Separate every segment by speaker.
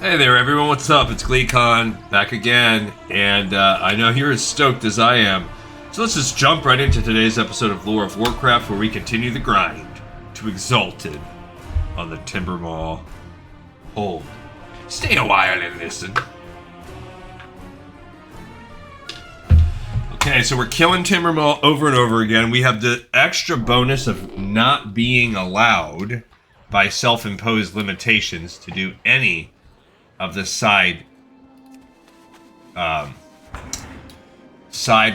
Speaker 1: Hey there everyone, what's up? It's GleeCon, back again, and I know you're as stoked as I am. So let's just jump right into today's episode of Lore of Warcraft, where we continue the grind to Exalted on the Timbermaw hold. Stay a while and listen. Okay, so we're killing Timbermaw over and over again. We have the extra bonus of not being allowed by self-imposed limitations to do any of the side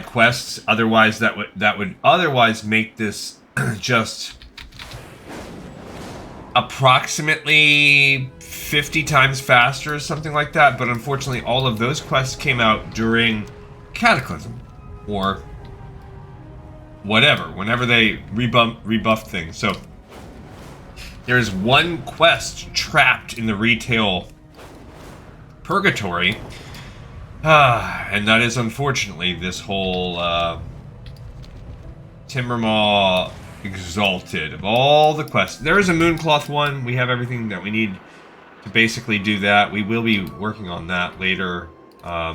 Speaker 1: quests. Otherwise, that would otherwise make this just approximately 50 times faster or something like that. But unfortunately, all of those quests came out during Cataclysm or whatever, whenever they rebuffed things. So there's one quest trapped in the retail purgatory, and that is unfortunately this whole Timbermaw Exalted. Of all the quests, there is a Mooncloth one. We have everything that we need to basically do that. We will be working on that later. But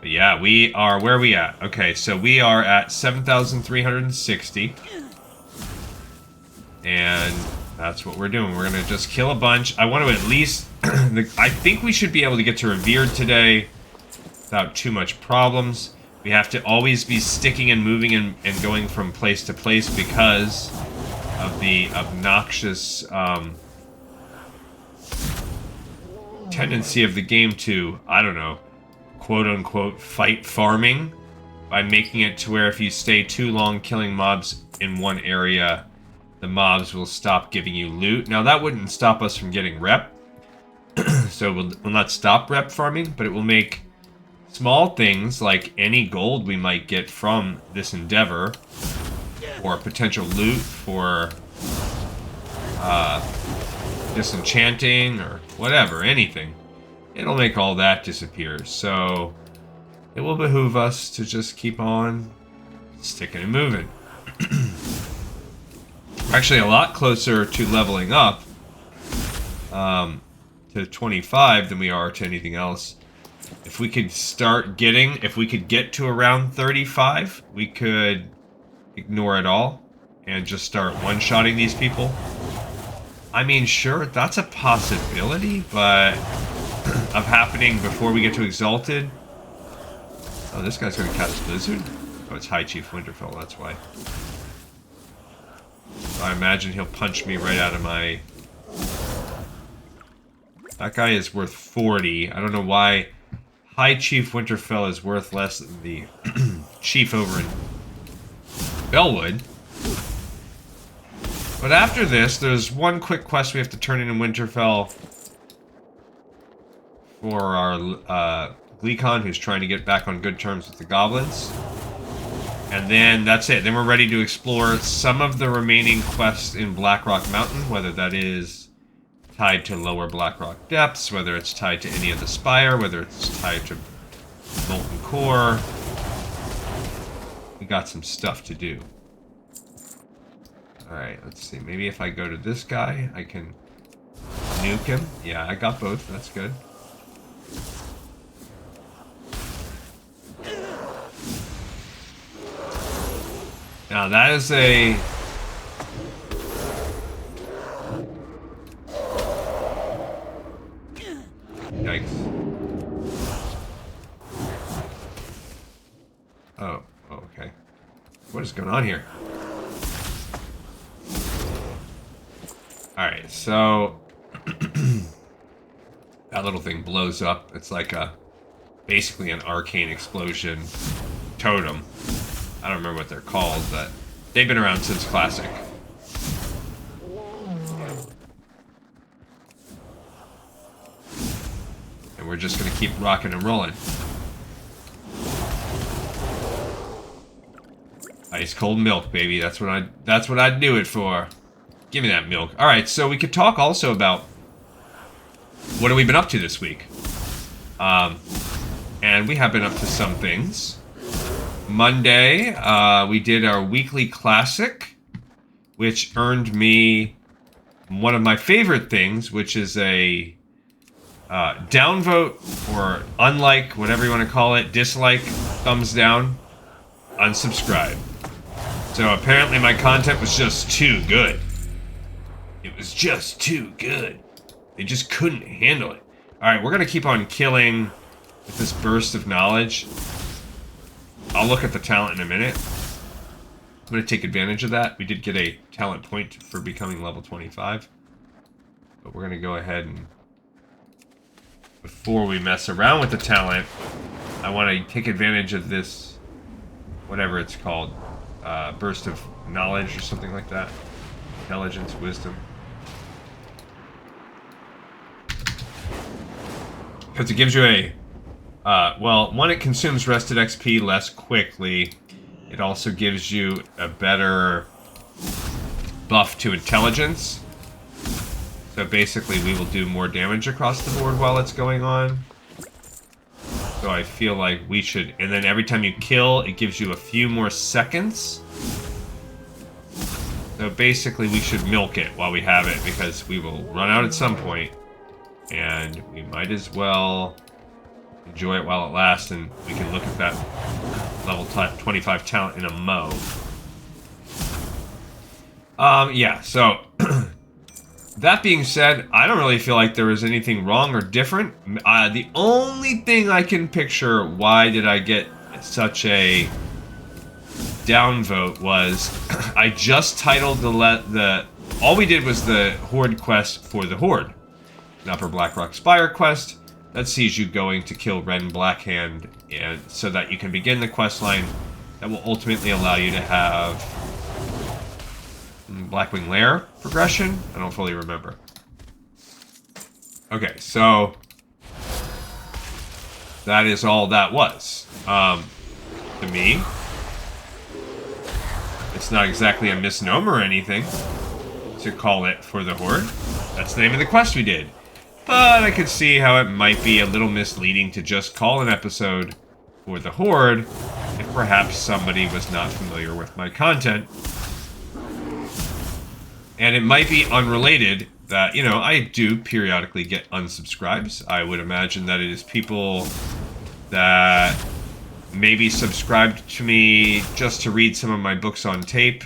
Speaker 1: yeah, we are, where are we at? Okay, so we are at 7,360. And that's what we're doing. We're going to just kill a bunch. I want to at least... I think we should be able to get to Revered today without too much problems. We have to always be sticking and moving and going from place to place because of the obnoxious tendency of the game to, I don't know, quote-unquote fight farming by making it to where if you stay too long killing mobs in one area, the mobs will stop giving you loot. Now, that wouldn't stop us from getting rep, so we'll not stop rep farming, but it will make small things like any gold we might get from this endeavor, or potential loot for disenchanting, or whatever, anything. It'll make all that disappear, so it will behoove us to just keep on sticking and moving. We're actually a lot closer to leveling up to 25 than we are to anything else. If we could get to around 35, we could ignore it all and just start one-shotting these people. I mean, sure, that's a possibility, but of happening before we get to Exalted. Oh, this guy's gonna cast Blizzard? Oh, it's High Chief Winterfell, that's why. So I imagine he'll punch me right out of my... That guy is worth 40. I don't know why High Chief Winterfell is worth less than the Chief over in Bellwood. But after this, there's one quick quest we have to turn in Winterfell for our GleeCon, who's trying to get back on good terms with the goblins. And then that's it. Then we're ready to explore some of the remaining quests in Blackrock Mountain, whether that is tied to lower Blackrock depths, whether it's tied to any of the Spire, whether it's tied to Molten Core. We got some stuff to do. Alright, let's see. Maybe if I go to this guy, I can nuke him. Yeah, I got both. That's good. Now that is a... Yikes. Oh, okay. What is going on here? Alright, so... that little thing blows up. It's like basically an arcane explosion totem. I don't remember what they're called, but they've been around since Classic. And we're just gonna keep rocking and rolling. Ice cold milk, baby. That's what I'd do it for. Give me that milk. Alright, so we could talk also about what have we been up to this week. And we have been up to some things. Monday, we did our weekly classic, which earned me one of my favorite things, which is a Downvote or unlike, whatever you want to call it, dislike, thumbs down, unsubscribe. So apparently my content was just too good. It was just too good. They just couldn't handle it. Alright, we're going to keep on killing with this burst of knowledge. I'll look at the talent in a minute. I'm going to take advantage of that. We did get a talent point for becoming level 25. But we're going to go ahead and... before we mess around with the talent, I want to take advantage of this, whatever it's called, burst of knowledge or something like that. Intelligence, wisdom. Because it gives you a, well, one, it consumes rested XP less quickly. It also gives you a better buff to intelligence. So basically we will do more damage across the board while it's going on. So I feel like we should... and then every time you kill, it gives you a few more seconds. So basically we should milk it while we have it, because we will run out at some point. And we might as well enjoy it while it lasts, and we can look at that level 25 talent in a mo. Yeah, so... that being said, I don't really feel like there was anything wrong or different. The only thing I can picture why did I get such a downvote was I just titled the all we did was the Horde quest for the Horde. An Upper Blackrock Spire quest that sees you going to kill Ren Blackhand, and so that you can begin the quest line that will ultimately allow you to have Blackwing Lair progression? I don't fully remember. Okay, so that is all that was. To me, it's not exactly a misnomer or anything to call it for the Horde. That's the name of the quest we did. But I could see how it might be a little misleading to just call an episode for the Horde if perhaps somebody was not familiar with my content. And it might be unrelated that, you know, I do periodically get unsubscribes. I would imagine that it is people that maybe subscribed to me just to read some of my books on tape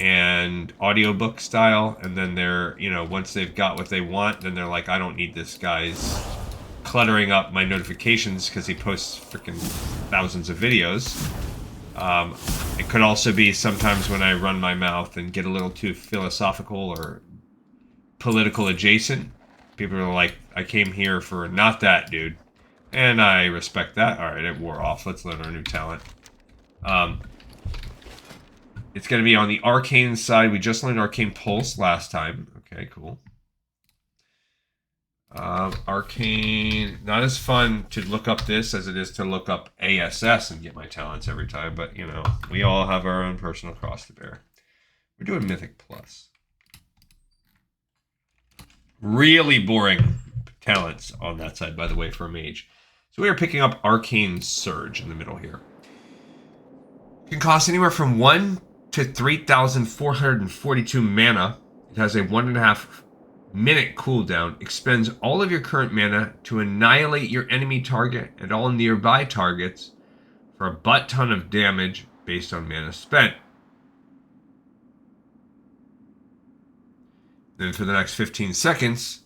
Speaker 1: and audiobook style, and then they're, you know, once they've got what they want, then they're like, I don't need this guy's cluttering up my notifications because he posts freaking thousands of videos. It could also be sometimes when I run my mouth and get a little too philosophical or political adjacent. People are like, I came here for not that, dude. And I respect that. Alright, it wore off. Let's learn our new talent. It's going to be on the Arcane side. We just learned Arcane Pulse last time. Okay, cool. Arcane, not as fun to look up this as it is to look up ASS and get my talents every time, but, you know, we all have our own personal cross to bear. We're doing Mythic Plus. Really boring talents on that side, by the way, for a mage. So we are picking up Arcane Surge in the middle here. It can cost anywhere from 1 to 3,442 mana. It has a 1.5 minute cooldown, expends all of your current mana to annihilate your enemy target and all nearby targets for a butt ton of damage based on mana spent. Then for the next 15 seconds,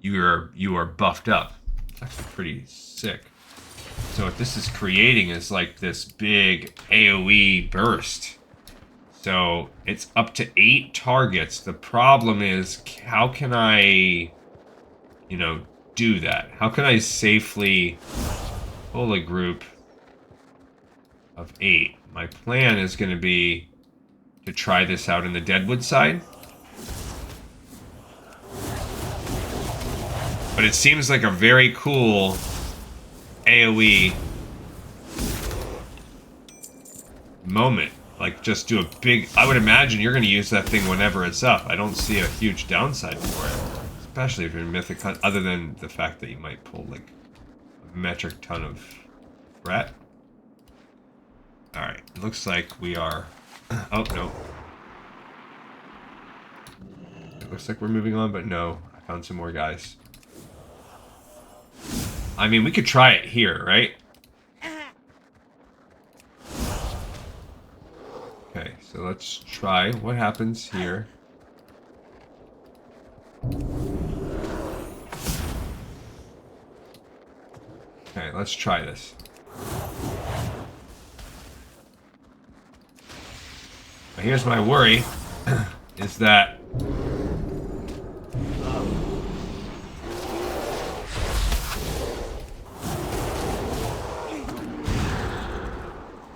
Speaker 1: you are buffed up. It's actually pretty sick. So what this is creating is like this big AoE burst. So it's up to 8 targets. The problem is, how can I, you know, do that? How can I safely pull a group of 8? My plan is going to be to try this out in the Deadwood side. But it seems like a very cool AoE moment. Like, just do a big... I would imagine you're going to use that thing whenever it's up. I don't see a huge downside for it. Especially if you're in Mythic Hunt, other than the fact that you might pull, like, a metric ton of threat. Alright, it looks like we are... oh, no. It looks like we're moving on, but no. I found some more guys. I mean, we could try it here, right? Okay, so let's try what happens here. Okay, let's try this. Now here's my worry, is that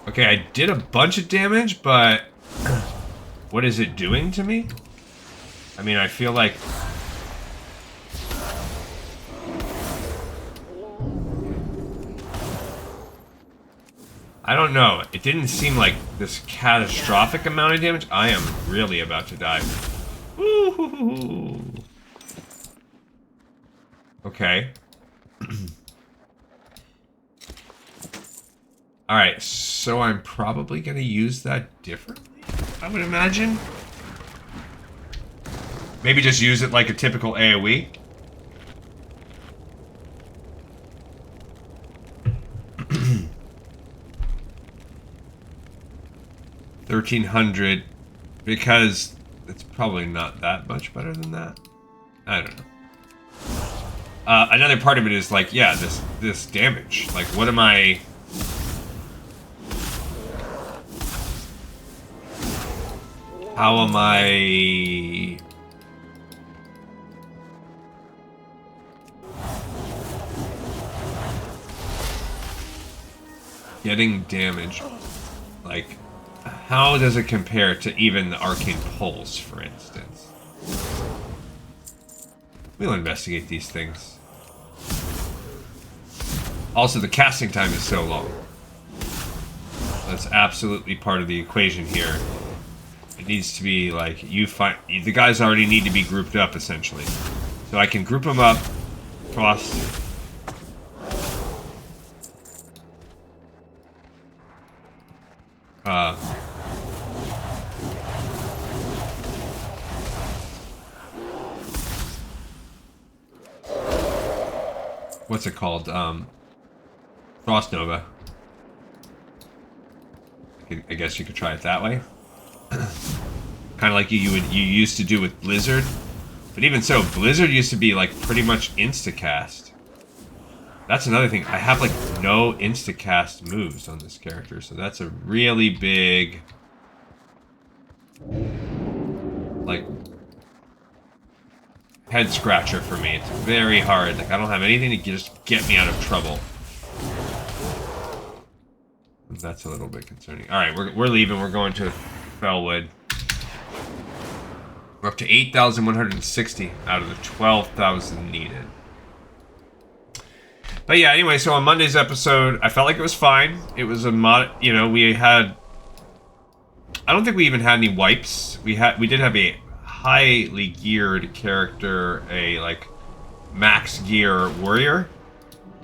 Speaker 1: okay, I did a bunch of damage, but what is it doing to me? I mean, I feel like I don't know. It didn't seem like this catastrophic amount of damage. I am really about to die. Woo-hoo-hoo-hoo. Okay. Alright, so I'm probably going to use that differently, I would imagine. Maybe just use it like a typical AoE. 1300, because it's probably not that much better than that. I don't know. Another part of it is like, yeah, this damage. Like, what am I? How am I? Getting damage? Like, how does it compare to even the Arcane Pulse, for instance? We'll investigate these things. Also, the casting time is so long. That's absolutely part of the equation here. It needs to be like, the guys already need to be grouped up, essentially. So I can group them up, cross. What's it called? Frost Nova. I guess you could try it that way. Kind of like you used to do with Blizzard. But even so, Blizzard used to be like pretty much insta-cast. That's another thing. I have like no insta-cast moves on this character, so that's a really big like head scratcher for me. It's very hard. Like, I don't have anything to just get me out of trouble. That's a little bit concerning. All right, we're leaving. We're going to Fellwood. We're up to 8,160 out of the 12,000 needed. But yeah, anyway, so on Monday's episode, I felt like it was fine. It was a you know, we had, I don't think we even had any wipes. We did have a highly geared character, a like max gear warrior.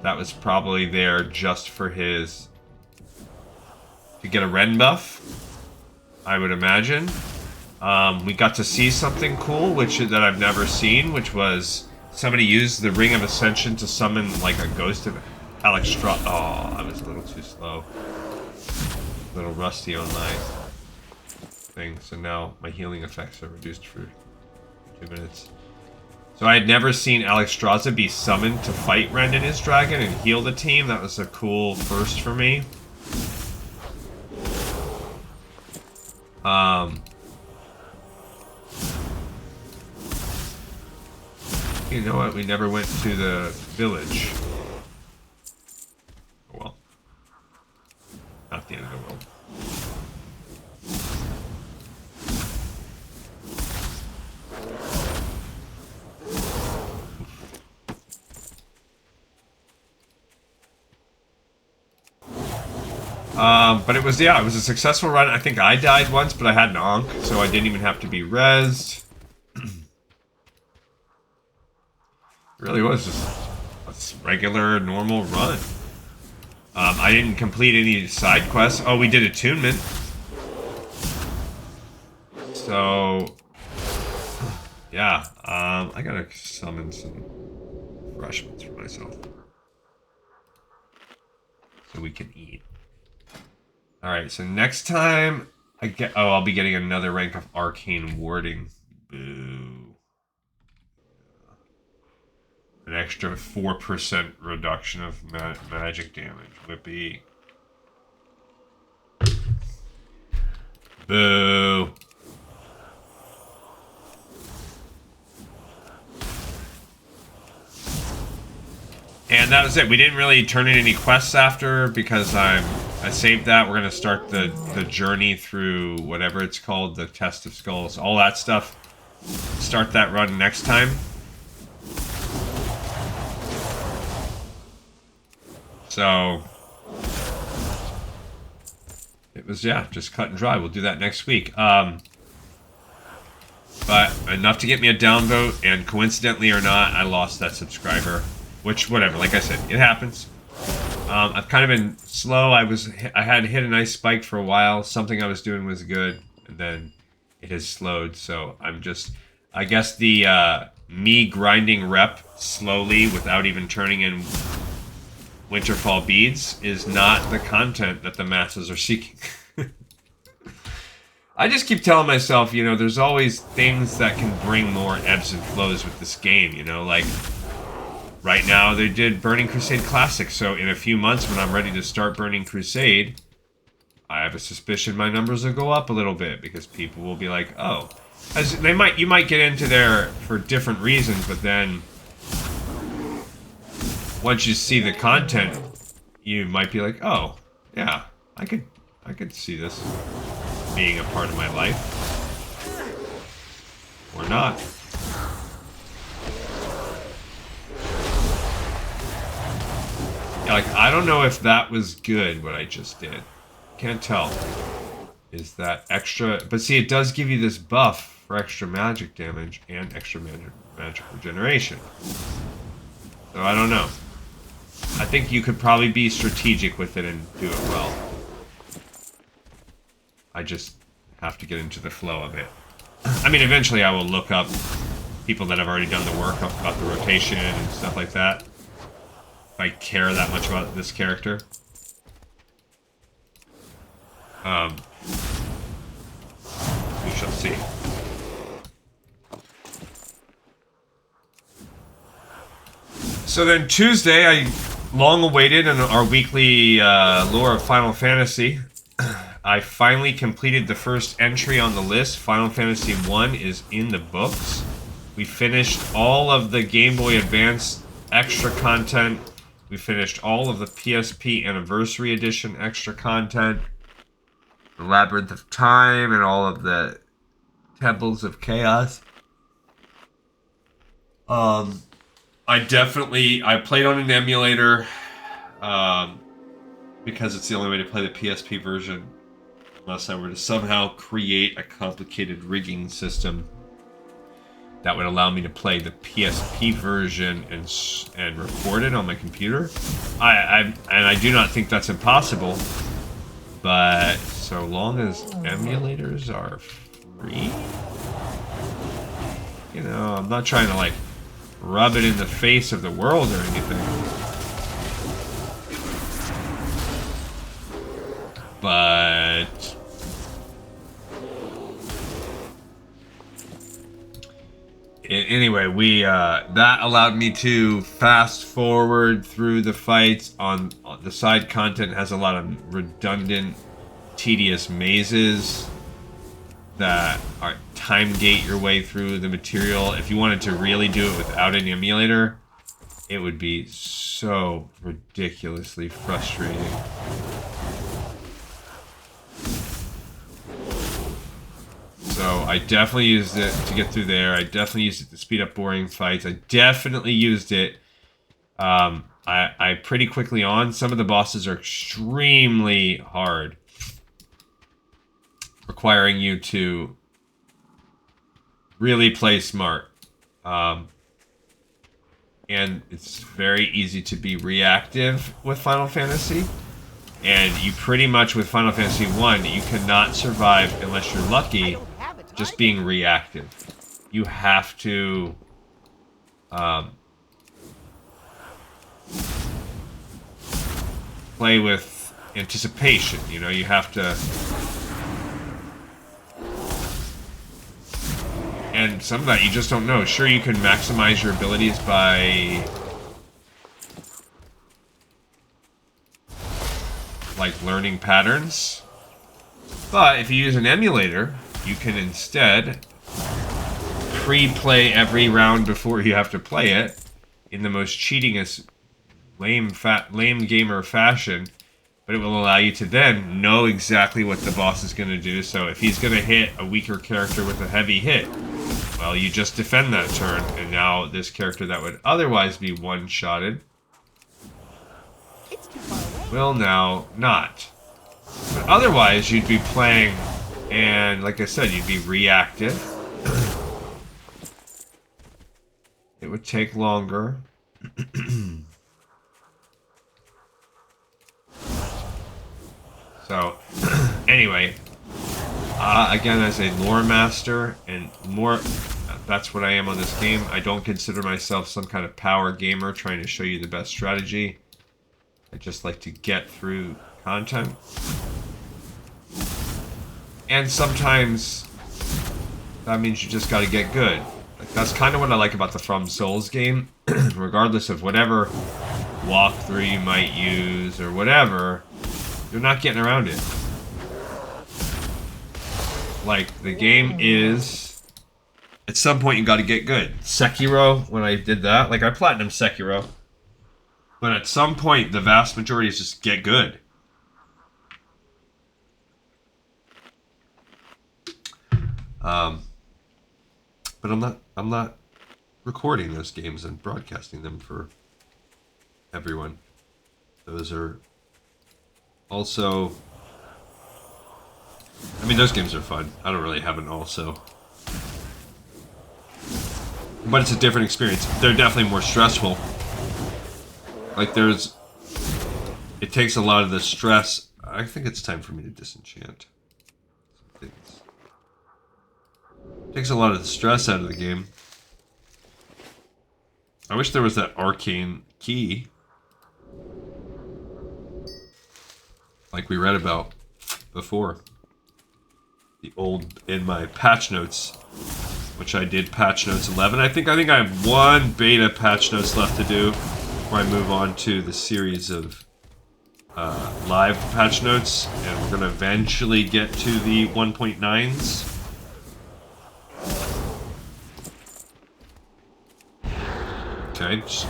Speaker 1: That was probably there just for his to get a Ren buff, I would imagine. We got to see something cool, that I've never seen, which was somebody used the Ring of Ascension to summon like a ghost of Alexstrasza. Oh, I was a little too slow. A little rusty on my thing, so now my healing effects are reduced for 2 minutes. So I had never seen Alexstrasza be summoned to fight Ren and his dragon and heal the team. That was a cool first for me. You know what? We never went to the village. Oh well. Not the end of the world. But it was a successful run. I think I died once, but I had an Ankh, so I didn't even have to be rezzed. It really was just a regular, normal run. I didn't complete any side quests. Oh, we did attunement. So, yeah, I gotta summon some refreshments for myself. so we can eat. Alright, so next time I get... Oh, I'll be getting another rank of Arcane Warding. Boo. An extra 4% reduction of magic damage. Whippy. Boo. And that was it. We didn't really turn in any quests after because I saved that. We're gonna start the journey through whatever it's called, the Test of Skulls, all that stuff. Start that run next time. So it was, yeah, just cut and dry. We'll do that next week. But enough to get me a downvote, and coincidentally or not, I lost that subscriber. Which, whatever, like I said, it happens. I've kind of been slow. I had hit a nice spike for a while. Something I was doing was good, and then it has slowed. So I'm just, I guess the me grinding rep slowly without even turning in Winterfall beads is not the content that the masses are seeking. I just keep telling myself, you know, there's always things that can bring more ebbs and flows with this game, you know, like right now they did Burning Crusade Classic, so in a few months when I'm ready to start Burning Crusade, I have a suspicion my numbers will go up a little bit because people will be like, oh, as you might get into there for different reasons, but then once you see the content, you might be like, oh, yeah, I could see this being a part of my life. Or not. Yeah, like, I don't know if that was good, what I just did. Can't tell. Is that extra... But see, it does give you this buff for extra magic damage and extra magic regeneration. So I don't know. I think you could probably be strategic with it and do it well. I just have to get into the flow of it. I mean, eventually I will look up people that have already done the work about the rotation and stuff like that. If I care that much about this character. We shall see. So then Tuesday, I long awaited in our weekly lore of Final Fantasy. I finally completed the first entry on the list. Final Fantasy 1 is in the books. We finished all of the Game Boy Advance extra content. We finished all of the PSP Anniversary Edition extra content. The Labyrinth of Time and all of the Temples of Chaos. I played on an emulator because it's the only way to play the PSP version. Unless I were to somehow create a complicated rigging system that would allow me to play the PSP version and record it on my computer. I do not think that's impossible, but so long as emulators are free, you know, I'm not trying to like rub it in the face of the world or anything. But anyway, that allowed me to fast forward through the fights. On the side content has a lot of redundant, tedious mazes that are time gate your way through the material. If you wanted to really do it without an emulator, it would be so ridiculously frustrating. So I definitely used it to get through there. I definitely used it to speed up boring fights. I definitely used it. I pretty quickly on. Some of the bosses are extremely hard, requiring you to really play smart. And it's very easy to be reactive with Final Fantasy. And you pretty much, with Final Fantasy 1, you cannot survive unless you're lucky just being reactive. You have to play with anticipation. You know, you have to... And some of that you just don't know. Sure, you can maximize your abilities by... like learning patterns. But if you use an emulator, you can instead pre-play every round before you have to play it in the most cheatingest, lame gamer fashion. But it will allow you to then know exactly what the boss is going to do. So if he's going to hit a weaker character with a heavy hit, well, you just defend that turn, and now this character that would otherwise be one-shotted will now not. But otherwise, you'd be playing, and like I said, you'd be reactive. It would take longer. So, anyway, again, as a lore master, and more, that's what I am on this game. I don't consider myself some kind of power gamer trying to show you the best strategy. I just like to get through content. And sometimes that means you just gotta get good. Like, that's kind of what I like about the From Souls game. Regardless of whatever walkthrough you might use or whatever, you're not getting around it. Like, the game is... At some point you gotta get good. Sekiro, when I did that, like I platinum Sekiro. But at some point, the vast majority is just get good. But I'm not recording those games and broadcasting them for everyone. Those are also... I mean, those games are fun. I don't really have an also. But it's a different experience. They're definitely more stressful. Like, there's... It takes a lot of the stress... I think it's time for me to disenchant some things. It takes a lot of the stress out of the game. I wish there was that arcane key. Like we read about before. The old... In my patch notes, which I did patch notes 11. I think I have one beta patch notes left to do before I move on to the series of live patch notes, and we're gonna eventually get to the 1.9s. Okay, just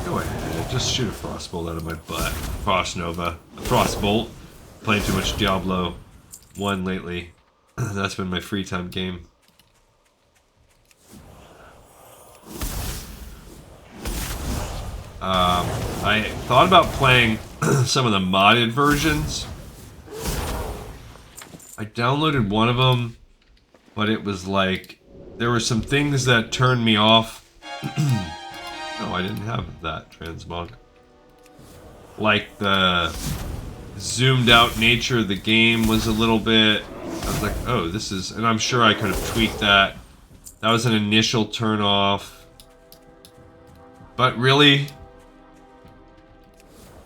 Speaker 1: go ahead, just shoot a frostbolt out of my butt. Frost Nova, a frostbolt. Playing too much Diablo 1 lately. That's been my free time game. I thought about playing some of the modded versions. I downloaded one of them, but it was like, there were some things that turned me off. No, I didn't have that transmog. Like the zoomed out nature of the game was a little bit... I was like, oh, this is... And I'm sure I could have tweaked that. That was an initial turn off. But really,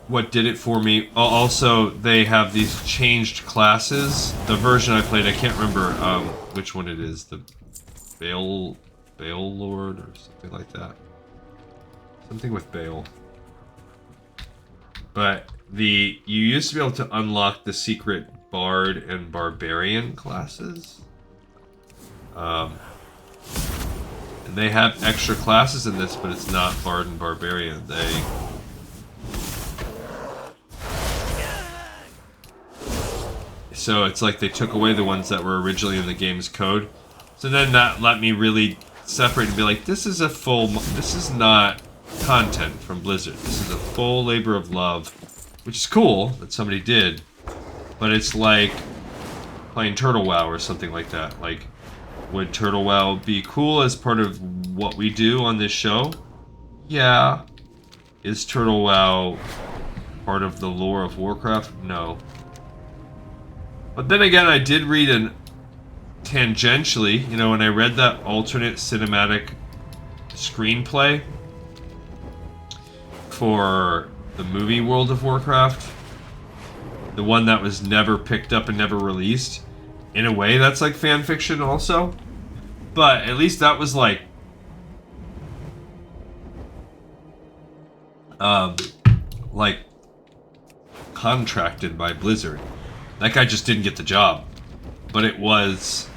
Speaker 1: what did it for me... Also, they have these changed classes. The version I played, I can't remember which one it is. The Bale Lord or something like that. Something with Bale. But you used to be able to unlock the secret Bard and Barbarian classes. And they have extra classes in this, but it's not Bard and Barbarian. So it's like they took away the ones that were originally in the game's code. So then that let me really separate and be like, this is not content from Blizzard. This is a full labor of love, which is cool that somebody did, but it's like playing Turtle WoW or something like that. Like, would Turtle WoW be cool as part of what we do on this show? Yeah. Is Turtle WoW part of the lore of Warcraft? No. But then again, I did read tangentially, you know, when I read that alternate cinematic screenplay for the movie World of Warcraft. The one that was never picked up and never released. In a way, that's like fan fiction also. But at least that was like... like... contracted by Blizzard. That guy just didn't get the job. But it was...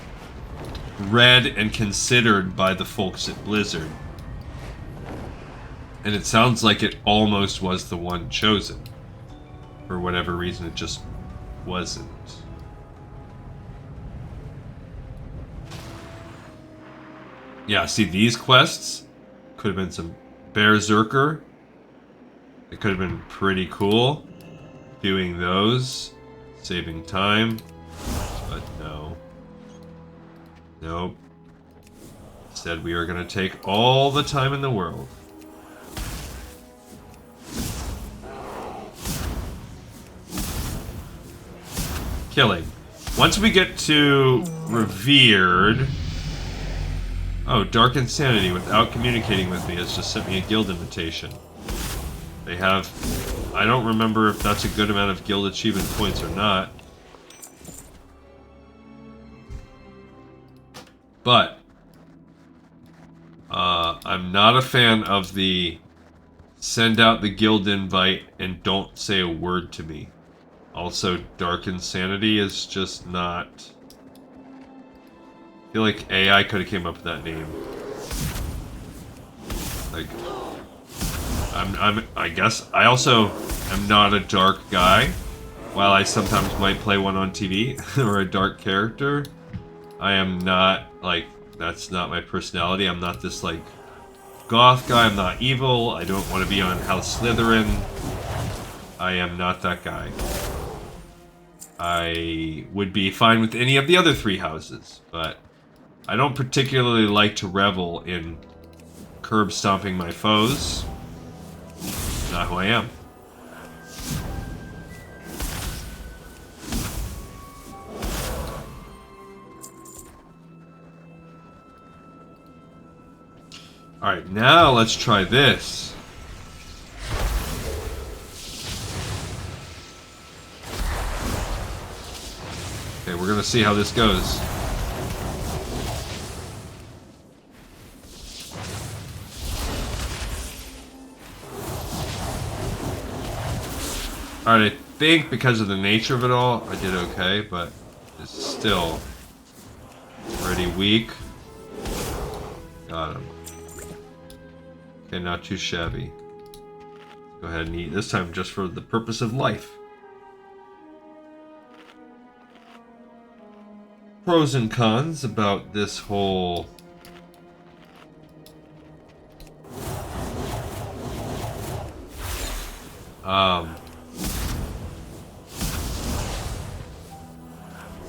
Speaker 1: read and considered by the folks at Blizzard. And it sounds like it almost was the one chosen. For whatever reason, it just wasn't. Yeah, see, these quests could have been some Berserker. It could have been pretty cool doing those, saving time, but no. Nope. Instead, we are going to take all the time in the world. Killing. Once we get to Revered... Oh, Dark Insanity, without communicating with me, has just sent me a guild invitation. They have... I don't remember if that's a good amount of guild achievement points or not. But... I'm not a fan of the... send out the guild invite and don't say a word to me. Also, Dark Insanity is just not... I feel like AI could have came up with that name. Like... I guess... I also am not a dark guy. While I sometimes might play one on TV, or a dark character, I am not, like... That's not my personality. I'm not this, like... goth guy. I'm not evil. I don't want to be on House Slytherin. I am not that guy. I would be fine with any of the other three houses, but I don't particularly like to revel in curb stomping my foes. Not who I am. Alright, now let's try this. Okay, we're gonna see how this goes. Alright, I think because of the nature of it all, I did okay, but it's still pretty weak. Got him. Okay, not too shabby. Go ahead and eat, this time just for the purpose of life. Pros and cons about this whole...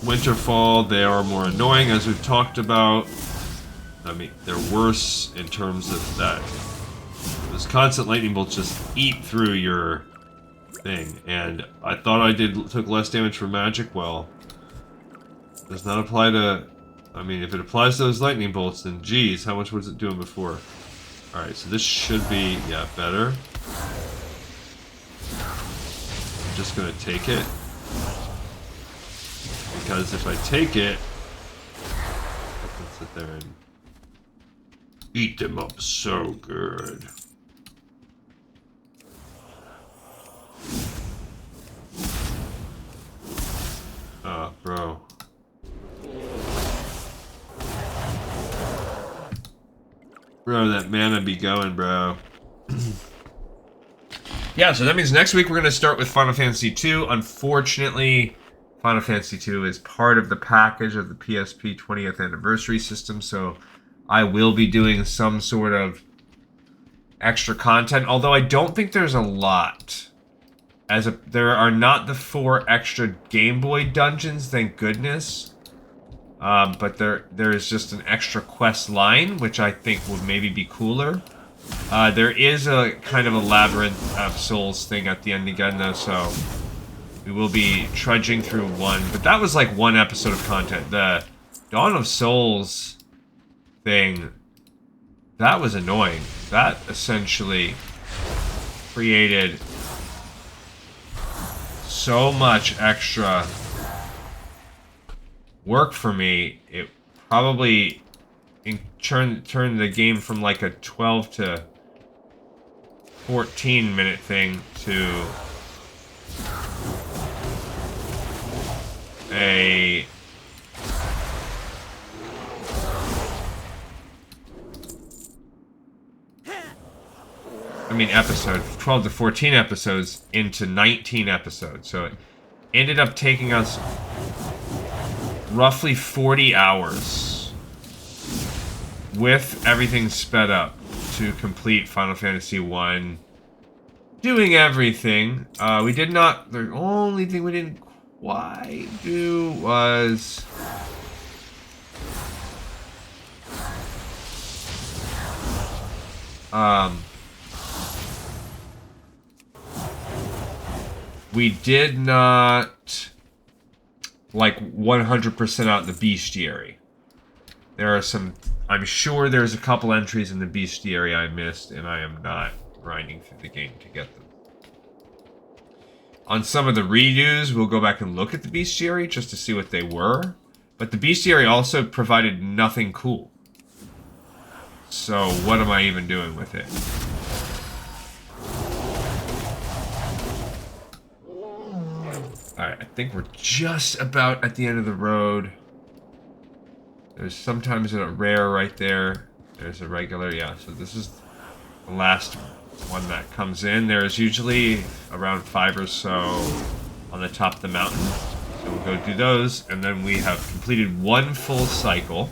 Speaker 1: Winterfall, they are more annoying, as we've talked about. I mean, they're worse in terms of that. Those constant lightning bolts just eat through your thing. And I thought I took less damage from magic. Well, does not apply to... I mean, if it applies to those lightning bolts, then geez, how much was it doing before? Alright, so this should be, yeah, better. I'm just gonna take it. Because if I take it, I can sit there and eat them up so good. Oh, bro. Bro, that mana be going, bro. Yeah, so that means next week we're going to start with Final Fantasy II. Unfortunately, Final Fantasy II is part of the package of the PSP 20th anniversary system, so I will be doing some sort of extra content, although I don't think there's a lot. There are not the 4 extra Game Boy dungeons, thank goodness. But there is just an extra quest line, which I think would maybe be cooler. There is a kind of a Labyrinth of Souls thing at the end again, though, so we will be trudging through one. But that was like one episode of content. The Dawn of Souls thing, that was annoying. That essentially created so much extra work for me. It probably turned the game from like a 12 to 14 minute thing to a episode, 12 to 14 episodes into 19 episodes. So it ended up taking us roughly 40 hours with everything sped up to complete Final Fantasy 1. Doing everything. We did not... The only thing we didn't quite do was... we did not, like, 100% out the bestiary. There are some... I'm sure there's a couple entries in the bestiary I missed, and I am not grinding through the game to get them. On some of the redos, we'll go back and look at the bestiary just to see what they were. But the bestiary also provided nothing cool. So what am I even doing with it? Alright, I think we're just about at the end of the road. There's sometimes a rare right there. There's a regular, yeah. So this is the last one that comes in. There's usually around 5 or so on the top of the mountain. So we'll go do those, and then we have completed one full cycle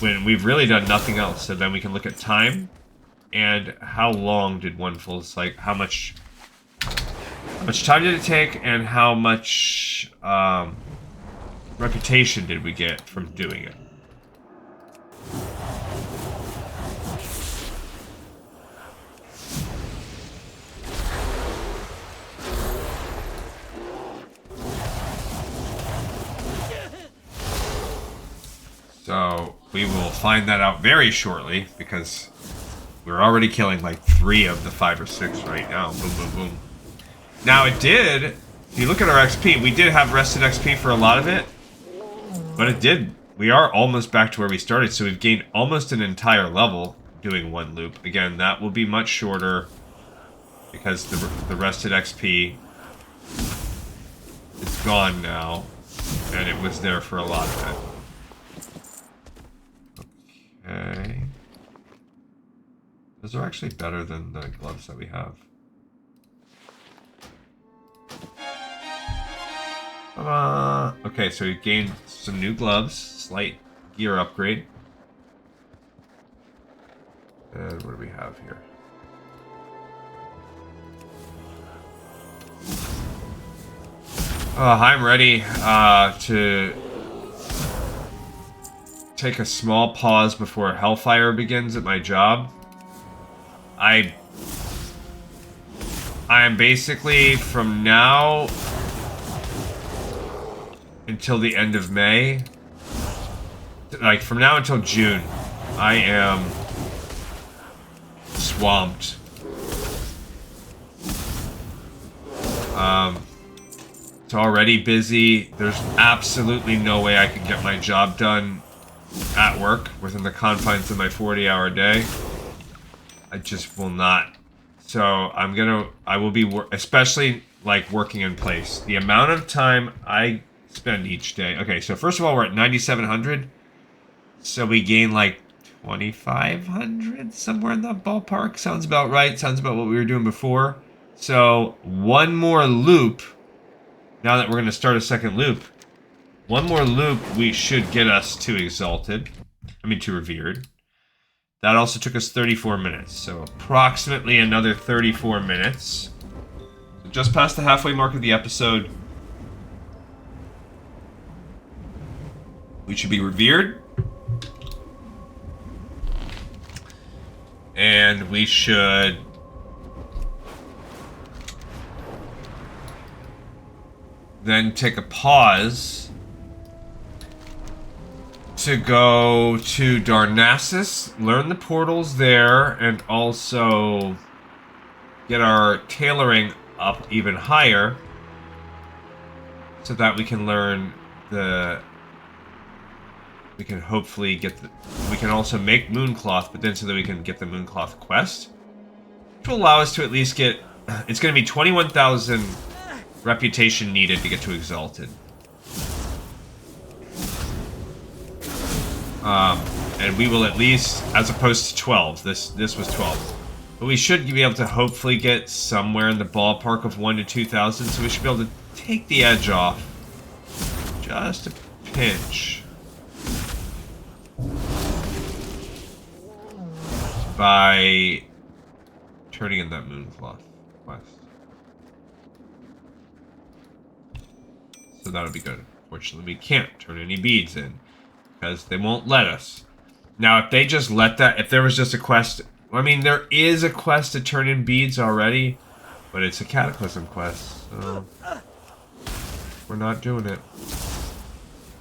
Speaker 1: when we've really done nothing else. So then we can look at time and how long did one full cycle, how much time did it take, and how much reputation did we get from doing it. So we will find that out very shortly, because we're already killing like 3 of the 5 or 6 right now. Boom, boom, boom. Now it did, if you look at our XP, we did have rested XP for a lot of it, but it did, we are almost back to where we started, so we've gained almost an entire level doing one loop. Again, that will be much shorter, because the rested XP is gone now, and it was there for a lot of it. Okay. Those are actually better than the gloves that we have. Okay, so we gained some new gloves, slight gear upgrade. And what do we have here? I'm ready to take a small pause before Hellfire begins at my job. I am basically, from now until the end of May, like from now until June, I am swamped. It's already busy. There's absolutely no way I can get my job done at work within the confines of my 40-hour day. I just will not. So I will be, especially like working in place. The amount of time I spend each day. Okay, so first of all, we're at 9,700. So we gain like 2,500, somewhere in that ballpark. Sounds about right. Sounds about what we were doing before. So one more loop. Now that we're going to start a second loop, one more loop, we should get us to Exalted. To Revered. That also took us 34 minutes. So approximately another 34 minutes. So just past the halfway mark of the episode. We should be Revered. And we should then take a pause to go to Darnassus, learn the portals there, and also get our tailoring up even higher. so that we can learn the... We can hopefully get the... We can also make Mooncloth, but then so that we can get the Mooncloth quest. Which will allow us to at least get... It's going to be 21,000 reputation needed to get to Exalted. And we will at least, as opposed to 12, this was 12. But we should be able to hopefully get somewhere in the ballpark of 1 to 2,000, so we should be able to take the edge off. Just a pinch. By turning in that Mooncloth quest. So that'll be good. Fortunately, we can't turn any beads in, because they won't let us. Now, if they just let that... If there was just a quest... I mean, there is a quest to turn in beads already, but it's a Cataclysm quest, so... We're not doing it.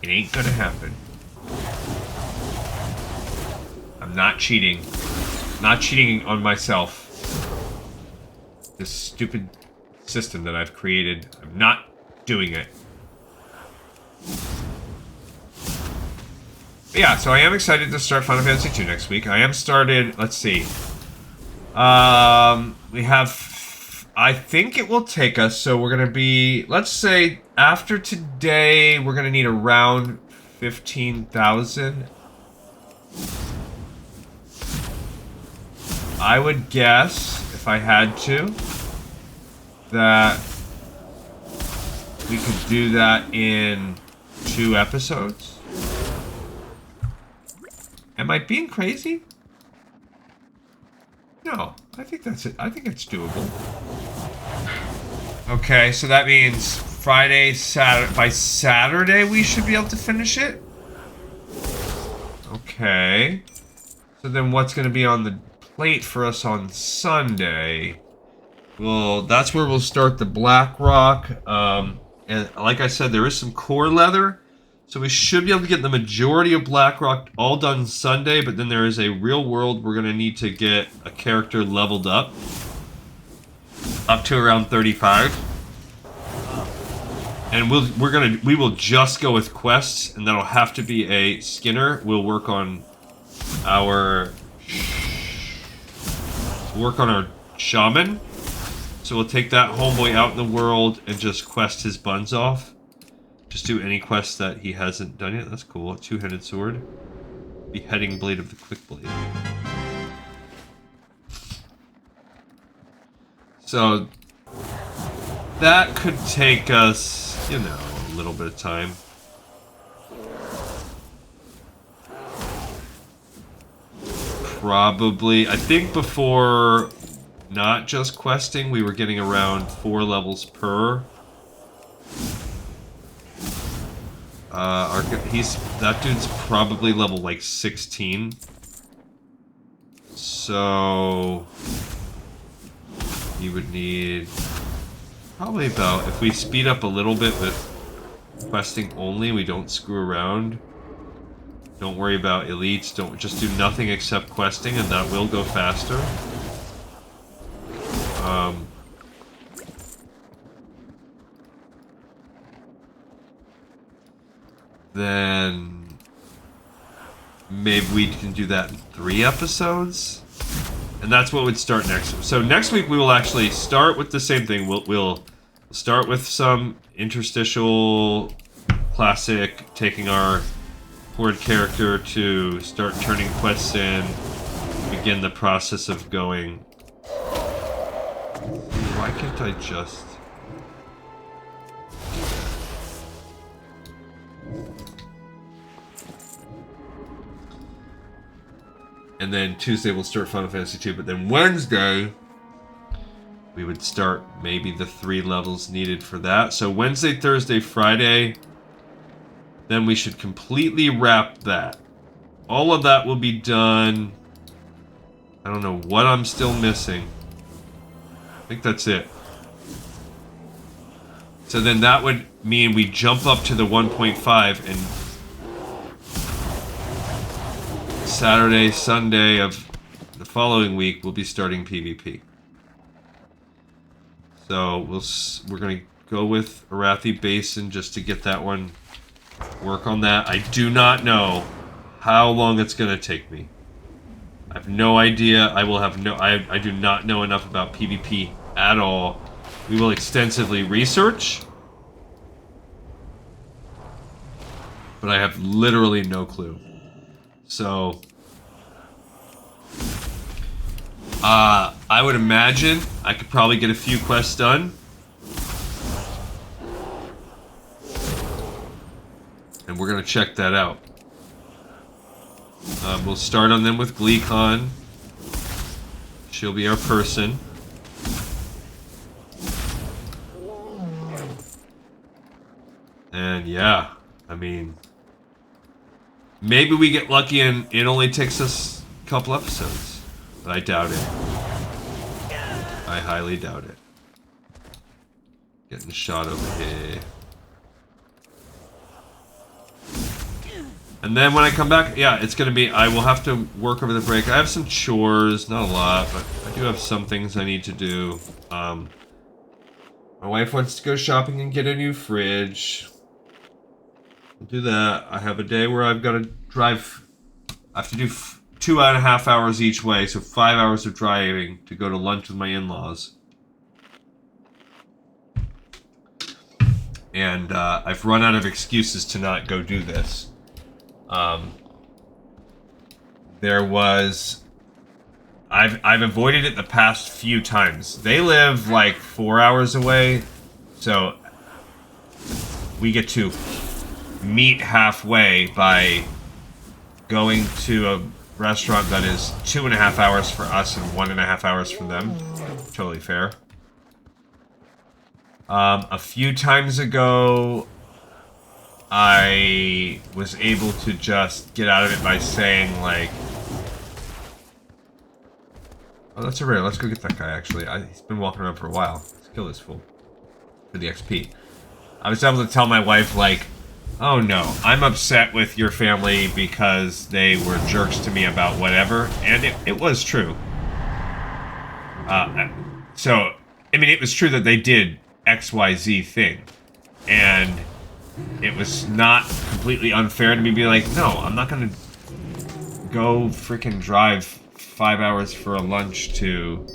Speaker 1: It ain't gonna happen. I'm not cheating. Not cheating on myself. This stupid system that I've created, I'm not doing it. But yeah, so I am excited to start Final Fantasy II next week. I am started, let's see. We have, I think it will take us, so we're going to be, let's say, after today, we're going to need around 15,000. I would guess, if I had to, that we could do that in 2 episodes. Am I being crazy? No, I think that's it. I think it's doable. Okay, so that means Friday, Saturday. By Saturday, we should be able to finish it? Okay. So then what's going to be on the plate for us on Sunday? Well, that's where we'll start the Blackrock. And like I said, there is some core leather. So we should be able to get the majority of Blackrock all done Sunday, but then there is a real world we're going to need to get a character leveled up to around 35. And we will just go with quests, and that'll have to be a Skinner. We'll work on our shaman. So we'll take that homeboy out in the world and just quest his buns off. Just do any quest that he hasn't done yet. That's cool. Two-headed sword. Beheading blade of the quick blade. So that could take us, you know, a little bit of time. Probably, I think before not just questing, we were getting around 4 levels per. That dude's probably level like 16. So you would need probably about, if we speed up a little bit with questing only, we don't screw around. Don't worry about elites, don't just do nothing except questing, and that will go faster. Then maybe we can do that in 3 episodes, and that's what would start next. So next week we will actually start with the same thing. We'll start with some interstitial classic, taking our horde character to start turning quests in, begin the process of going. Why can't I just? And then Tuesday we'll start Final Fantasy II, but then Wednesday we would start maybe the 3 levels needed for that. So Wednesday, Thursday, Friday, then we should completely wrap that. All of that will be done. I don't know what I'm still missing. I think that's it. So then that would mean we jump up to the 1.5 and Saturday, Sunday of the following week, we'll be starting PvP. So we're going to go with Arathi Basin just to get that one. Work on that. I do not know how long it's going to take me. I have no idea. I will have no... I do not know enough about PvP at all. We will extensively research. But I have literally no clue. So... I would imagine I could probably get a few quests done. And we're going to check that out. We'll start on them with GleeCon. She'll be our person. And yeah, I mean... Maybe we get lucky and it only takes us a couple episodes. But I doubt it. I highly doubt it. Getting shot over here. And then when I come back, yeah, it's gonna be, I will have to work over the break. I have some chores, not a lot, but I do have some things I need to do. My wife wants to go shopping and get a new fridge. I'll do that. I have a day where I've got to drive, I have to do 2.5 hours each way, so 5 hours of driving to go to lunch with my in-laws. And I've run out of excuses to not go do this. There was... I've avoided it the past few times. They live like 4 hours away, so we get to meet halfway by going to a restaurant that is 2.5 hours for us and 1.5 hours for them. Totally fair. A few times ago, I was able to just get out of it by saying, like... Oh, that's a rare. Let's go get that guy, actually. He's been walking around for a while. Let's kill this fool. For the XP. I was able to tell my wife, like, oh no, I'm upset with your family because they were jerks to me about whatever. And it was true. So, I mean, it was true that they did XYZ thing. And it was not completely unfair to me to be like, no, I'm not going to go freaking drive 5 hours for a lunch to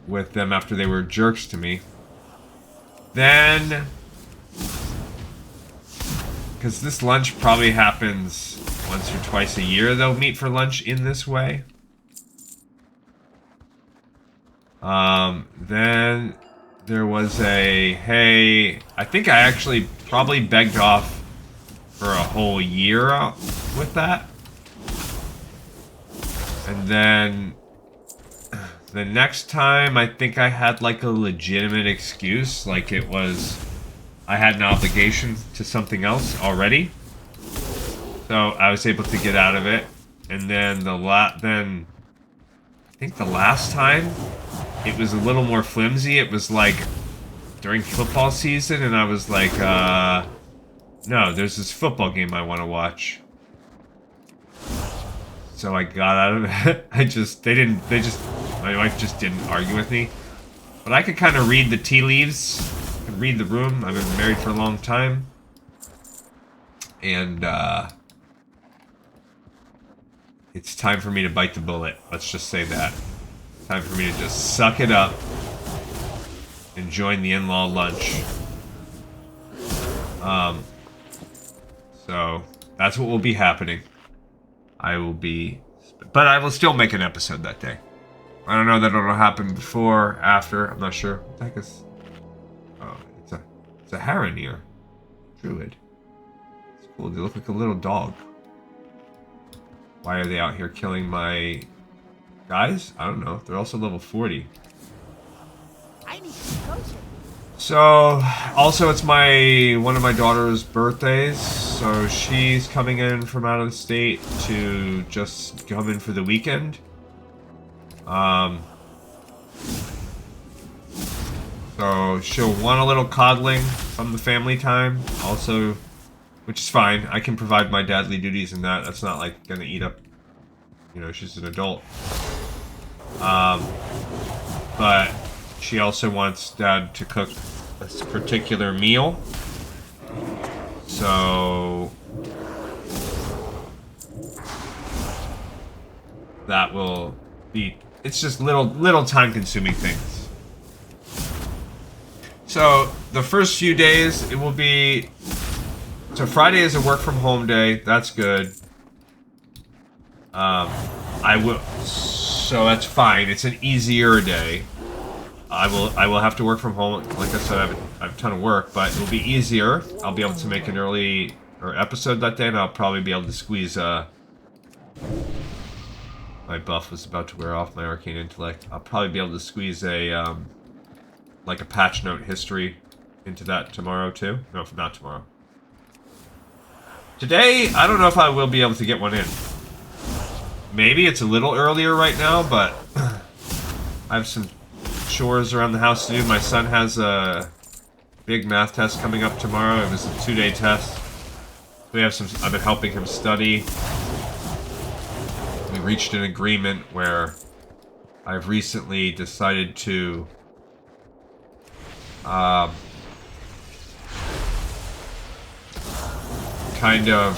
Speaker 1: with them after they were jerks to me. Then, because this lunch probably happens once or twice a year, they'll meet for lunch in this way. Then there was a, hey, I think I actually probably begged off for a whole year with that. And then the next time, I think I had like a legitimate excuse, like it was, I had an obligation to something else already. So I was able to get out of it. And then I think the last time, it was a little more flimsy. It was like during football season, and I was like, no, there's this football game I want to watch. So I got out of it. My wife just didn't argue with me. But I could kind of read the tea leaves. I could read the room. I've been married for a long time. And, it's time for me to bite the bullet. Let's just say that. Time for me to just suck it up and join the in-law lunch. So that's what will be happening. But I will still make an episode that day. I don't know that it'll happen before, after. I'm not sure. What the heck is... Oh, it's a Haranier. Druid. It's cool. They look like a little dog. Why are they out here killing my guys? I don't know. They're also level 40.
Speaker 2: I need to coach it.
Speaker 1: So, also it's one of my daughter's birthdays, so she's coming in from out of the state to just come in for the weekend. So she'll want a little coddling from the family time, also, which is fine. I can provide my dadly duties in that. That's not like gonna eat up, you know, she's an adult. But She also wants Dad to cook a particular meal. So that will be... It's just little time-consuming things. So the first few days, it will be... So Friday is a work-from-home day. That's good. So that's fine. It's an easier day. I will have to work from home. Like I said, I have a ton of work, but it'll be easier. I'll be able to make an early episode that day, and I'll probably be able to squeeze my buff was about to wear off, my arcane intellect. I'll probably be able to squeeze a like a patch note history into that tomorrow too. No, not tomorrow. Today, I don't know if I will be able to get one in. Maybe it's a little earlier right now, but I have some chores around the house to do. My son has a big math test coming up tomorrow. It was a 2-day test. We have some. I've been helping him study. We reached an agreement where I've recently decided to kind of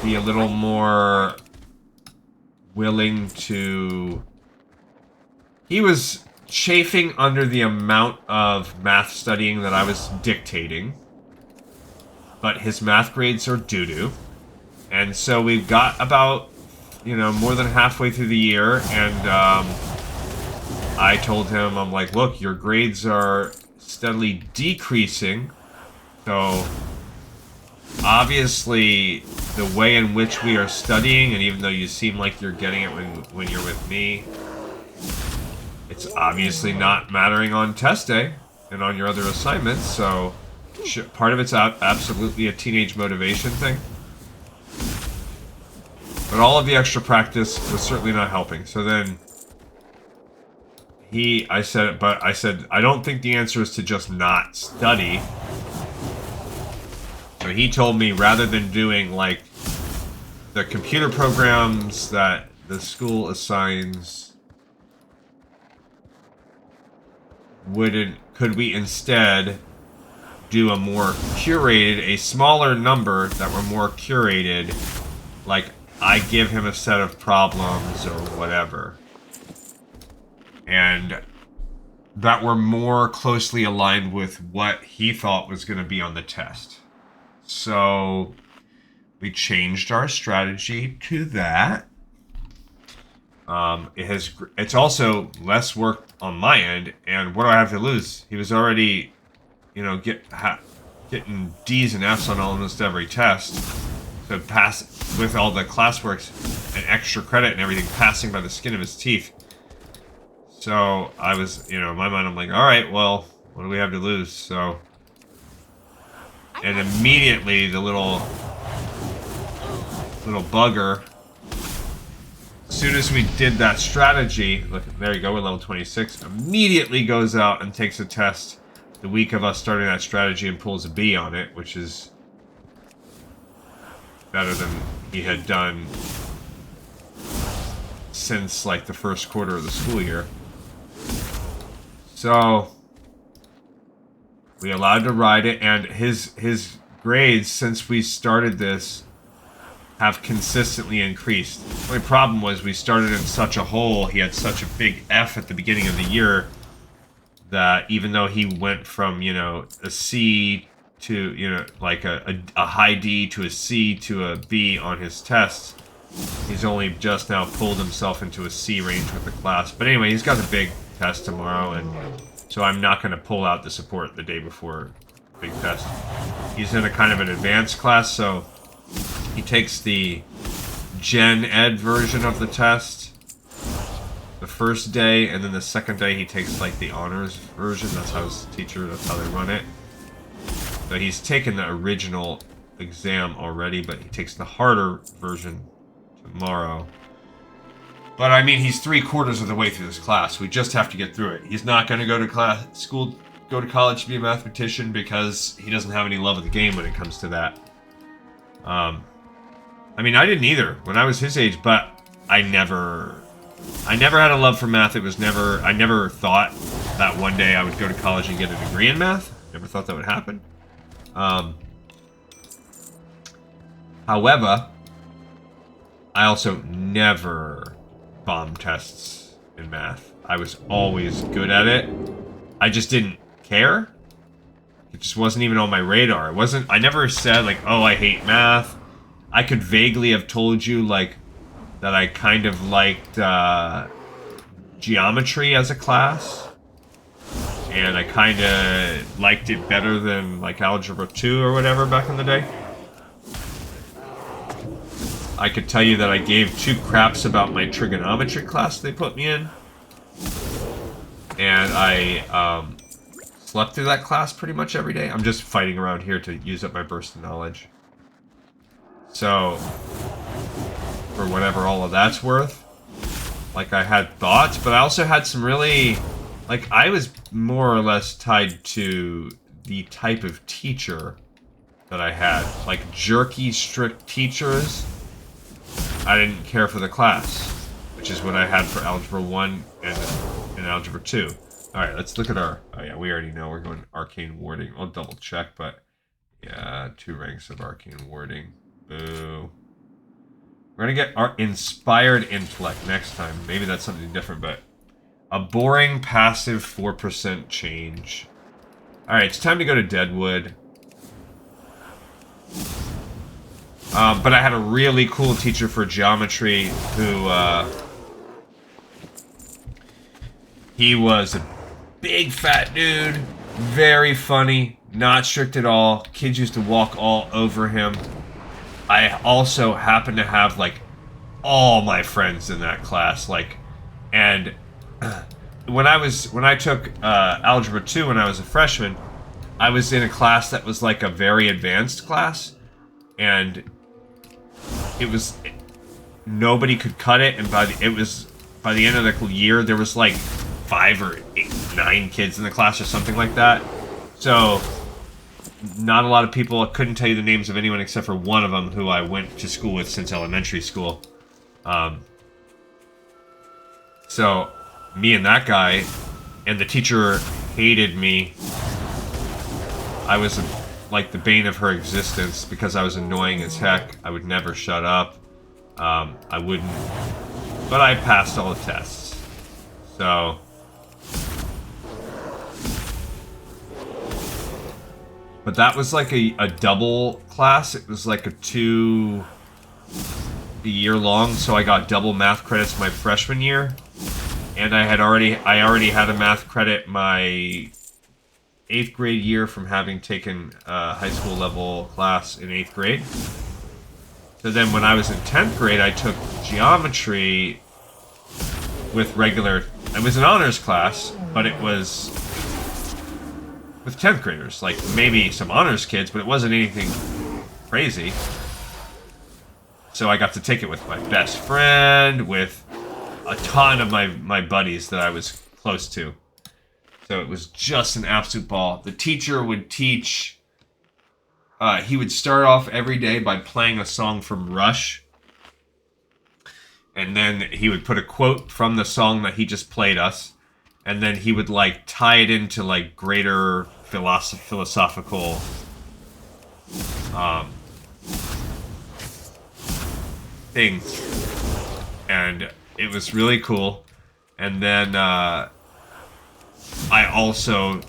Speaker 1: be a little more willing to... He was chafing under the amount of math studying that I was dictating, but his math grades are doo-doo. And so we've got about, more than halfway through the year, and I told him, I'm like, look, your grades are steadily decreasing, so obviously the way in which we are studying, and even though you seem like you're getting it when you're with me, it's obviously not mattering on test day and on your other assignments, so part of it's absolutely a teenage motivation thing. But all of the extra practice was certainly not helping. So then I said, I don't think the answer is to just not study. So he told me, rather than doing like the computer programs that the school assigns, could we instead do a more curated, a smaller number that were more curated, like I give him a set of problems or whatever, and that were more closely aligned with what he thought was going to be on the test. So we changed our strategy to that. It's also less work on my end, and what do I have to lose? He was already, getting D's and F's on almost every test. So pass with all the classworks and extra credit and everything passing by the skin of his teeth. So I was, in my mind, I'm like, all right, well, what do we have to lose? So, and immediately the little bugger, as soon as we did that strategy, look, there you go, we're level 26, immediately goes out and takes a test the week of us starting that strategy and pulls a B on it, which is better than he had done since like the first quarter of the school year. So we allowed to ride it, and his grades since we started this have consistently increased. The only problem was we started in such a hole, he had such a big F at the beginning of the year, that even though he went from, a C to, like a high D to a C to a B on his tests, he's only just now pulled himself into a C range with the class. But anyway, he's got a big test tomorrow, and so I'm not going to pull out the support the day before big test. He's in a kind of an advanced class, so he takes the Gen Ed version of the test the first day, and then the second day he takes like the honors version. That's how his teacher, that's how they run it. So he's taken the original exam already, but he takes the harder version tomorrow. But I mean, he's 3/4 of the way through this class. We just have to get through it. He's not going to go to go to college to be a mathematician because he doesn't have any love of the game when it comes to that. I mean, I didn't either when I was his age, but I never I never had a love for math. I never thought that one day I would go to college and get a degree in math. Never thought that would happen. However, I also never bombed tests in math. I was always good at it. I just didn't care. It just wasn't even on my radar. I never said, like, oh, I hate math. I could vaguely have told you, like, that I kind of liked geometry as a class. And I kind of liked it better than, like, Algebra 2 or whatever back in the day. I could tell you that I gave two craps about my trigonometry class they put me in. And I slept through that class pretty much every day. I'm just fighting around here to use up my burst of knowledge. So, for whatever all of that's worth, like, I had thoughts, but I also had some really, like, I was more or less tied to the type of teacher that I had. Like, jerky, strict teachers, I didn't care for the class, which is what I had for Algebra 1 and Algebra 2. Alright, let's look at our... Oh yeah, we already know we're going Arcane Warding. I'll double check, but... Yeah, 2 ranks of Arcane Warding. Boo. We're gonna get our Inspired Intellect next time. Maybe that's something different, but... A boring, passive 4% change. Alright, it's time to go to Deadwood. But I had a really cool teacher for geometry who, he was a big fat dude, very funny, not strict at all. Kids used to walk all over him. I also happened to have, like, all my friends in that class, like, and when I took Algebra 2 when I was a freshman, I was in a class that was like a very advanced class, and nobody could cut it, and by the end of the year there was like 5 or 9 kids in the class or something like that. So not a lot of people. I couldn't tell you the names of anyone except for one of them who I went to school with since elementary school. So me and that guy, and the teacher hated me. I was like the bane of her existence because I was annoying as heck. I would never shut up. I wouldn't, but I passed all the tests. So, but that was like a double class. It was like a year long, so I got double math credits my freshman year, and I already had a math credit my 8th grade year from having taken a high school level class in 8th grade. So then when I was in 10th grade, I took geometry with regular... It was an honors class, but it was with 10th graders. Like, maybe some honors kids, but it wasn't anything crazy. So I got to take it with my best friend, with a ton of my buddies that I was close to. So it was just an absolute ball. The teacher would teach... he would start off every day by playing a song from Rush. And then he would put a quote from the song that he just played us. And then he would, like, tie it into, like, greater philosophical... things. And it was really cool. And then, the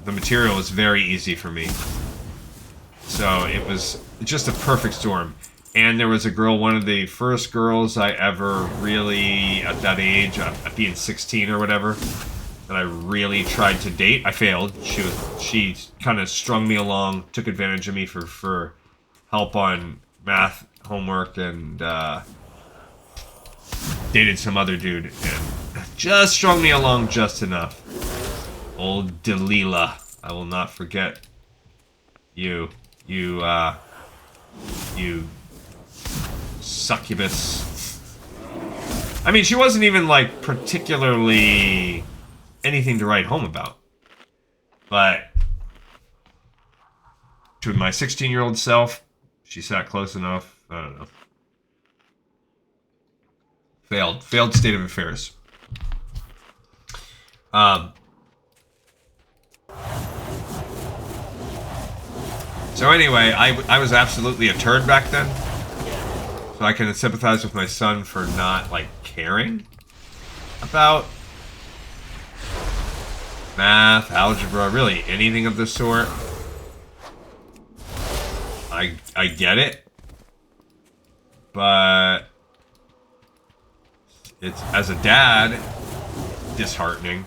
Speaker 1: material was very easy for me. So it was just a perfect storm. And there was a girl, one of the first girls I ever really, at that age, at being 16 or whatever, that I really tried to date. I failed. She kind of strung me along, took advantage of me for help on math homework, and dated some other dude, and just strung me along just enough. Old Delilah. I will not forget you. You succubus. I mean, she wasn't even, like, particularly anything to write home about. But to my 16-year-old self, she sat close enough. I don't know. Failed state of affairs. So anyway, I was absolutely a turd back then. So I can sympathize with my son for not, like, caring about math, algebra, really anything of the sort. I get it. But it's, as a dad, disheartening.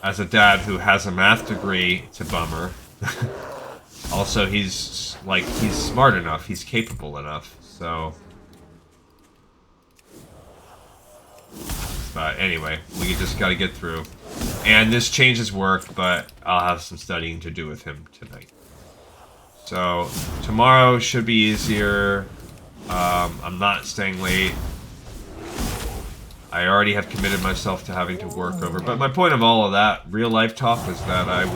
Speaker 1: As a dad who has a math degree, it's a bummer. Also, he's smart enough, he's capable enough, so. But anyway, we just gotta get through. And this changes work, but I'll have some studying to do with him tonight. So, tomorrow should be easier. I'm not staying late. I already have committed myself to having to work over. But my point of all of that real life talk is that I'm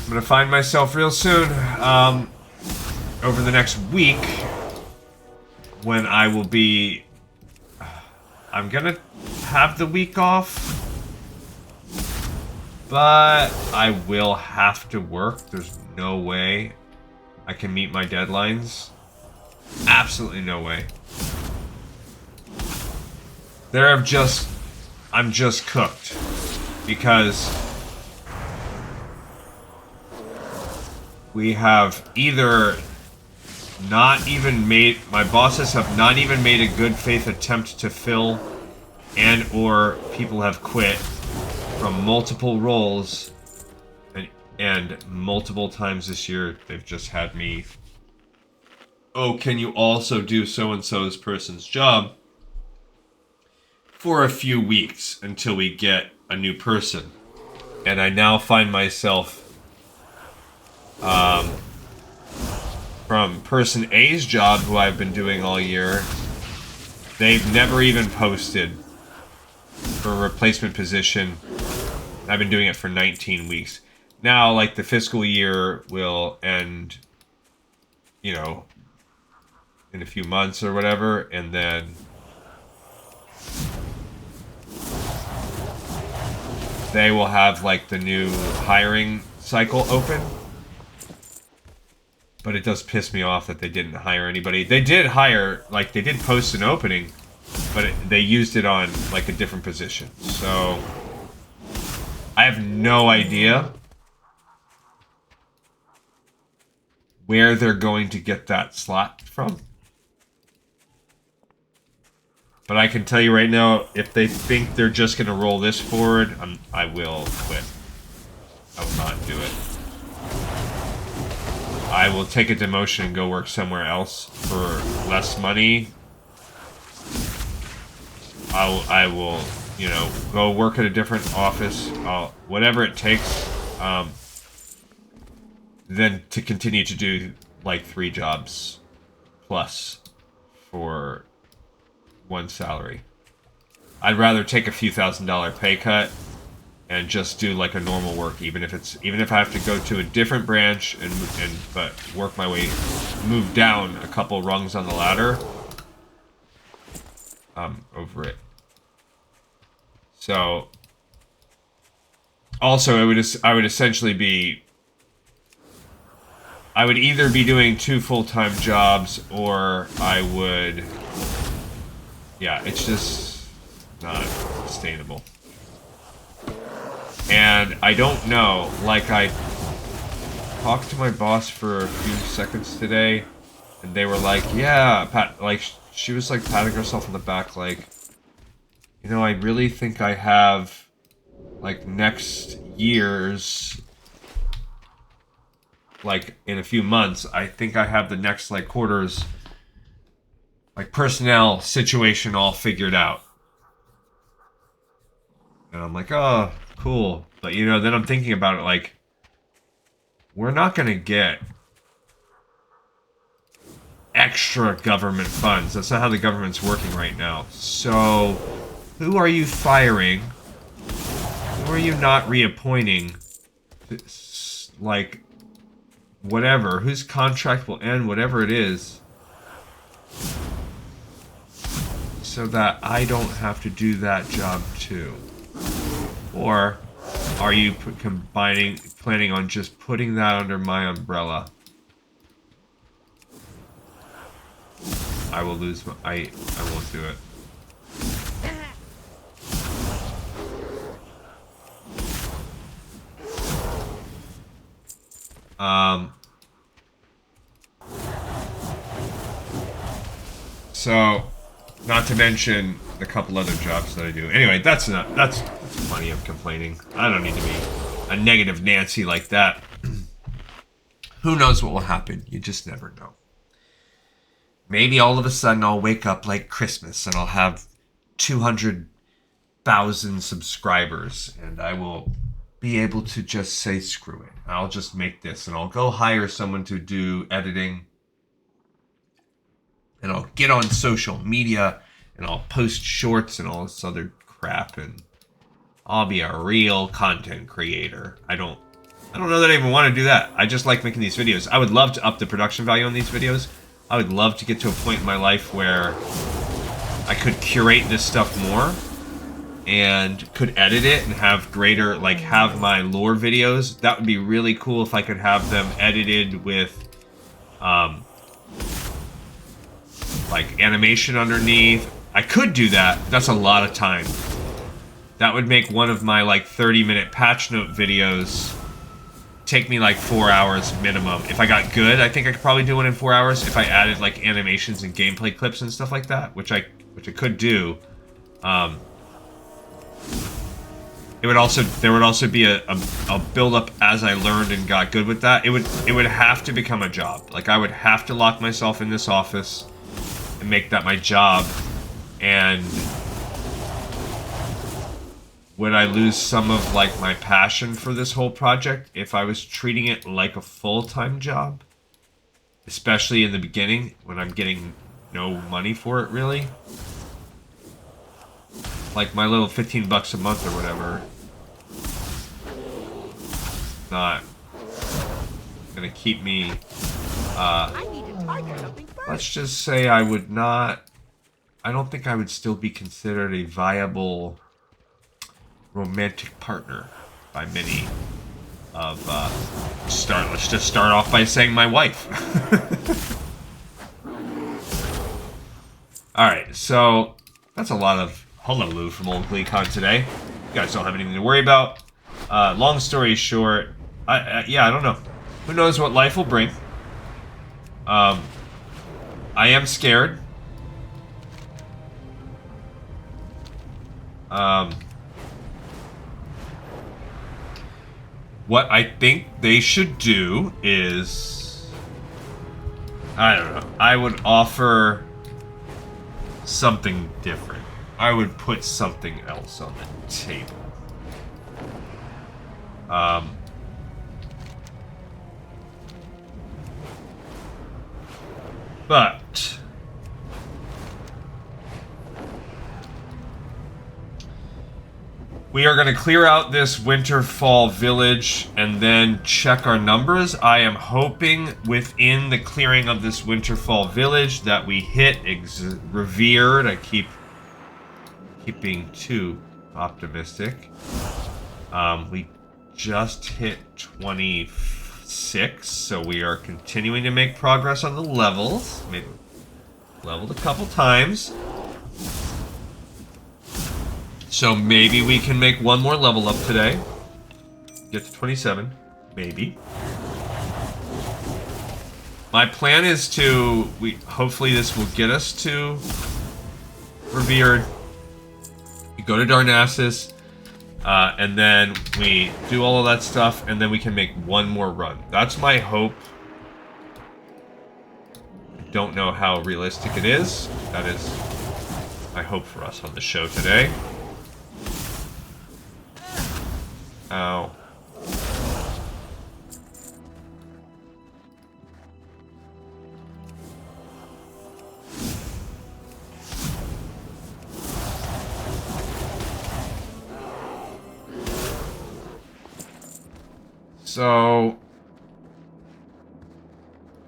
Speaker 1: gonna find myself real soon, over the next week, when I will be... I'm gonna have the week off, but I will have to work. There's no way I can meet my deadlines. Absolutely no way. I'm just cooked. Because we have either not even made, my bosses have not even made a good faith attempt to fill, and or people have quit from multiple roles, and multiple times this year they've just had me, oh, can you also do so-and-so's person's job for a few weeks until we get a new person. And I now find myself from person A's job, who I've been doing all year, they've never even posted for a replacement position. I've been doing it for 19 weeks. Now, like, the fiscal year will end, you know, in a few months or whatever, and then they will have, like, the new hiring cycle open. But it does piss me off that they didn't hire anybody. They did hire, like, they did post an opening, but they used it on, like, a different position. So, I have no idea where they're going to get that slot from. But I can tell you right now, if they think they're just going to roll this forward, I will quit. I will not do it. I will take a demotion and go work somewhere else for less money. I will, you know, go work at a different office, whatever it takes, then to continue to do, like, 3 jobs plus for 1 salary. I'd rather take a few $1,000 pay cut and just do, like, a normal work, even if I have to go to a different branch but work my way, move down a couple rungs on the ladder. Over it. So, also, I would essentially be, I would either be doing 2 full-time jobs, or I would, yeah, it's just not sustainable. And I don't know, like, I talked to my boss for a few seconds today, and they were like, yeah, she was, like, patting herself on the back, like, you know, I really think I have, like, next year's, like, in a few months, I think I have the next, like, quarter's, like, personnel situation all figured out. And I'm like, oh, cool. But, you know, then I'm thinking about it, like, we're not going to get extra government funds. That's not how the government's working right now. So, who are you firing? Who are you not reappointing? Like, whatever. Whose contract will end, whatever it is. so that I don't have to do that job too? Or are you planning on just putting that under my umbrella? I will lose my... I won't do it. So, not to mention the couple other jobs that I do. Anyway, that's plenty of complaining. I don't need to be a negative Nancy like that. Who knows what will happen? You just never know. Maybe all of a sudden I'll wake up like Christmas and I'll have 200,000 subscribers and I will be able to just say screw it. I'll just make this and I'll go hire someone to do editing. And I'll get on social media and I'll post shorts and all this other crap and I'll be a real content creator. I don't know that I even want to do that. I just like making these videos. I would love to up the production value on these videos. I would love to get to a point in my life where I could curate this stuff more and could edit it and have greater, like have my lore videos. That would be really cool if I could have them edited with like animation underneath. I could do that. That's a lot of time. That would make one of my like 30-minute patch note videos take me like 4 hours minimum. If I got good, I think I could probably do one in 4 hours if I added like animations and gameplay clips and stuff like that, which I could do. There would also be a build up as I learned and got good with that. It would have to become a job. Like I would have to lock myself in this office and make that my job. And would I lose some of like my passion for this whole project if I was treating it like a full-time job? Especially in the beginning when I'm getting no money for it really. Like my little 15 bucks a month or whatever. Not gonna keep me
Speaker 2: I need to target something first.
Speaker 1: let's just say I don't think I would still be considered a viable romantic partner by many of let's just start off by saying my wife. Alright, so that's a lot of hullabaloo from old GleeCon today. You guys don't have anything to worry about. Long story short, I don't know. Who knows what life will bring. I am scared. What I think they should do is, I don't know, I would offer something different. I would put something else on the table. But we are going to clear out this winter-fall village and then check our numbers. I am hoping within the clearing of this winter-fall village that we hit Revered. I keep being too optimistic. We just hit 26, so we are continuing to make progress on the levels. Maybe leveled a couple times. So maybe we can make one more level up today. Get to 27. Maybe. My plan is to... hopefully this will get us to Revered. We go to Darnassus. And then we do all of that stuff. And then we can make one more run. That's my hope. I don't know how realistic it is. That is my hope for us on the show today. Ow. So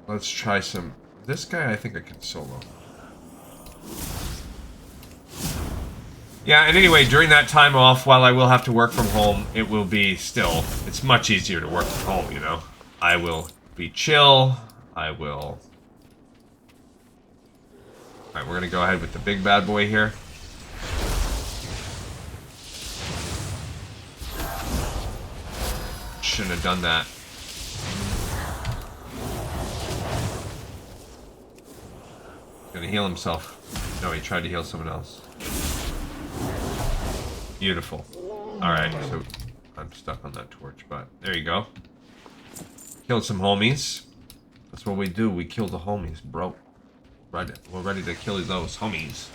Speaker 1: let's try some. This guy I think I can solo. Yeah, and anyway, during that time off, while I will have to work from home, it will be still, it's much easier to work from home, you know? I will be chill, I will... Alright, we're gonna go ahead with the big bad boy here. Shouldn't have done that. Gonna heal himself. No, he tried to heal someone else. Beautiful. Alright, so I'm stuck on that torch, but there you go. Killed some homies. That's what we do. We kill the homies, bro. We're ready to kill those homies.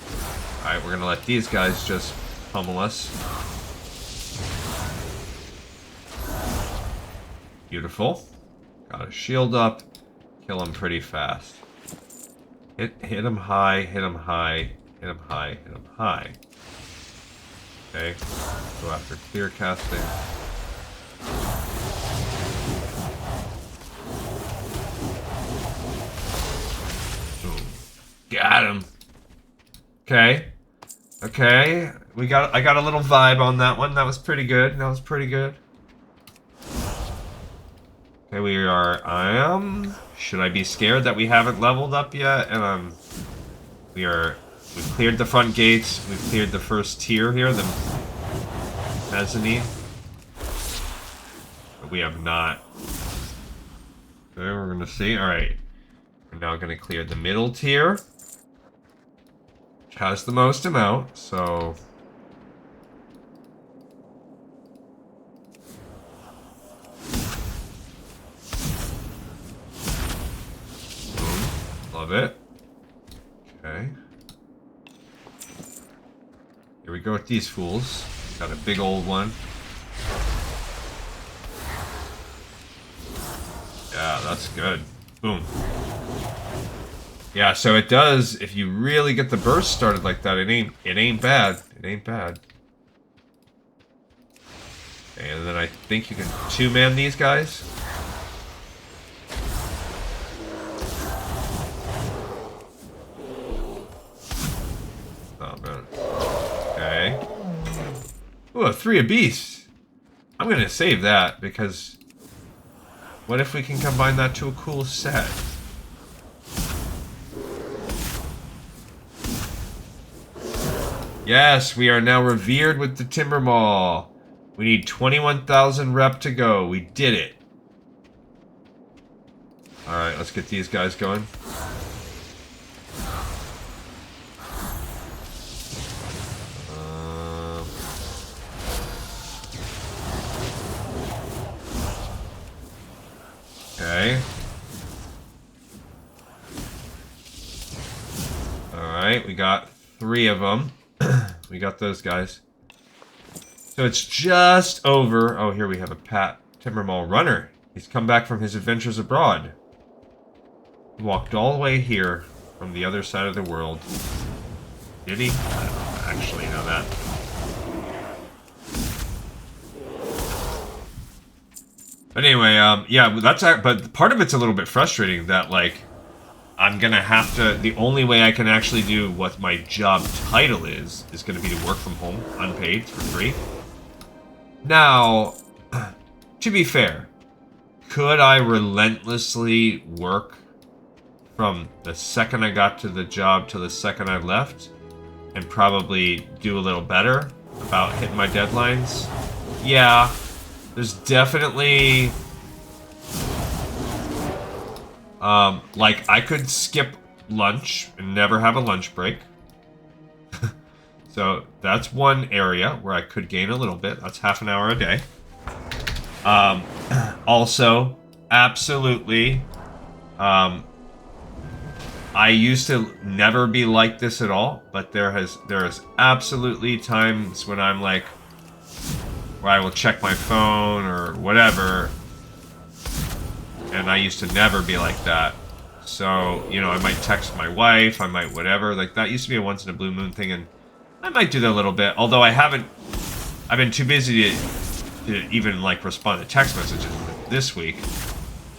Speaker 1: Alright, we're gonna let these guys just pummel us. Beautiful. Got a shield up. Kill him pretty fast. Hit him high, hit him high, hit him high, hit him high. Okay, go after clear casting. Boom. Got him. Okay. Okay. I got a little vibe on that one. That was pretty good. That was pretty good. Okay, should I be scared that we haven't leveled up yet? And we've cleared the front gates, we've cleared the first tier here, the mezzanine. But we have not. Okay, we're gonna see. Alright. We're now gonna clear the middle tier, which has the most amount, so... Love it. Okay. Here we go with these fools. Got a big old one. Yeah, that's good. Boom. Yeah, so it does, if you really get the burst started like that, it ain't bad. It ain't bad. Okay, and then I think you can two-man these guys. Okay. Ooh, 3 of beasts. I'm gonna save that because what if we can combine that to a cool set? Yes, we are now revered with the Timbermaw. We need 21,000 rep to go. We did it. Alright, let's get these guys going. Okay. Alright, we got 3 of them. We got those guys. So it's just over. Oh, here we have a Timbermaw runner. He's come back from his adventures abroad. He walked all the way here from the other side of the world. Did he? I don't actually know that. But anyway, yeah, but part of it's a little bit frustrating that, like, I'm gonna have to, the only way I can actually do what my job title is gonna be to work from home, unpaid, for free. Now, to be fair, could I relentlessly work from the second I got to the job to the second I left and probably do a little better about hitting my deadlines? Yeah. There's definitely, like, I could skip lunch and never have a lunch break. So that's one area where I could gain a little bit. That's half an hour a day. Also, absolutely, I used to never be like this at all, but there is absolutely times when I'm like, where I will check my phone or whatever, and I used to never be like that. So, you know, I might text my wife, I might whatever, like that used to be a once in a blue moon thing, and I might do that a little bit, although I've been too busy to even, like, respond to text messages this week.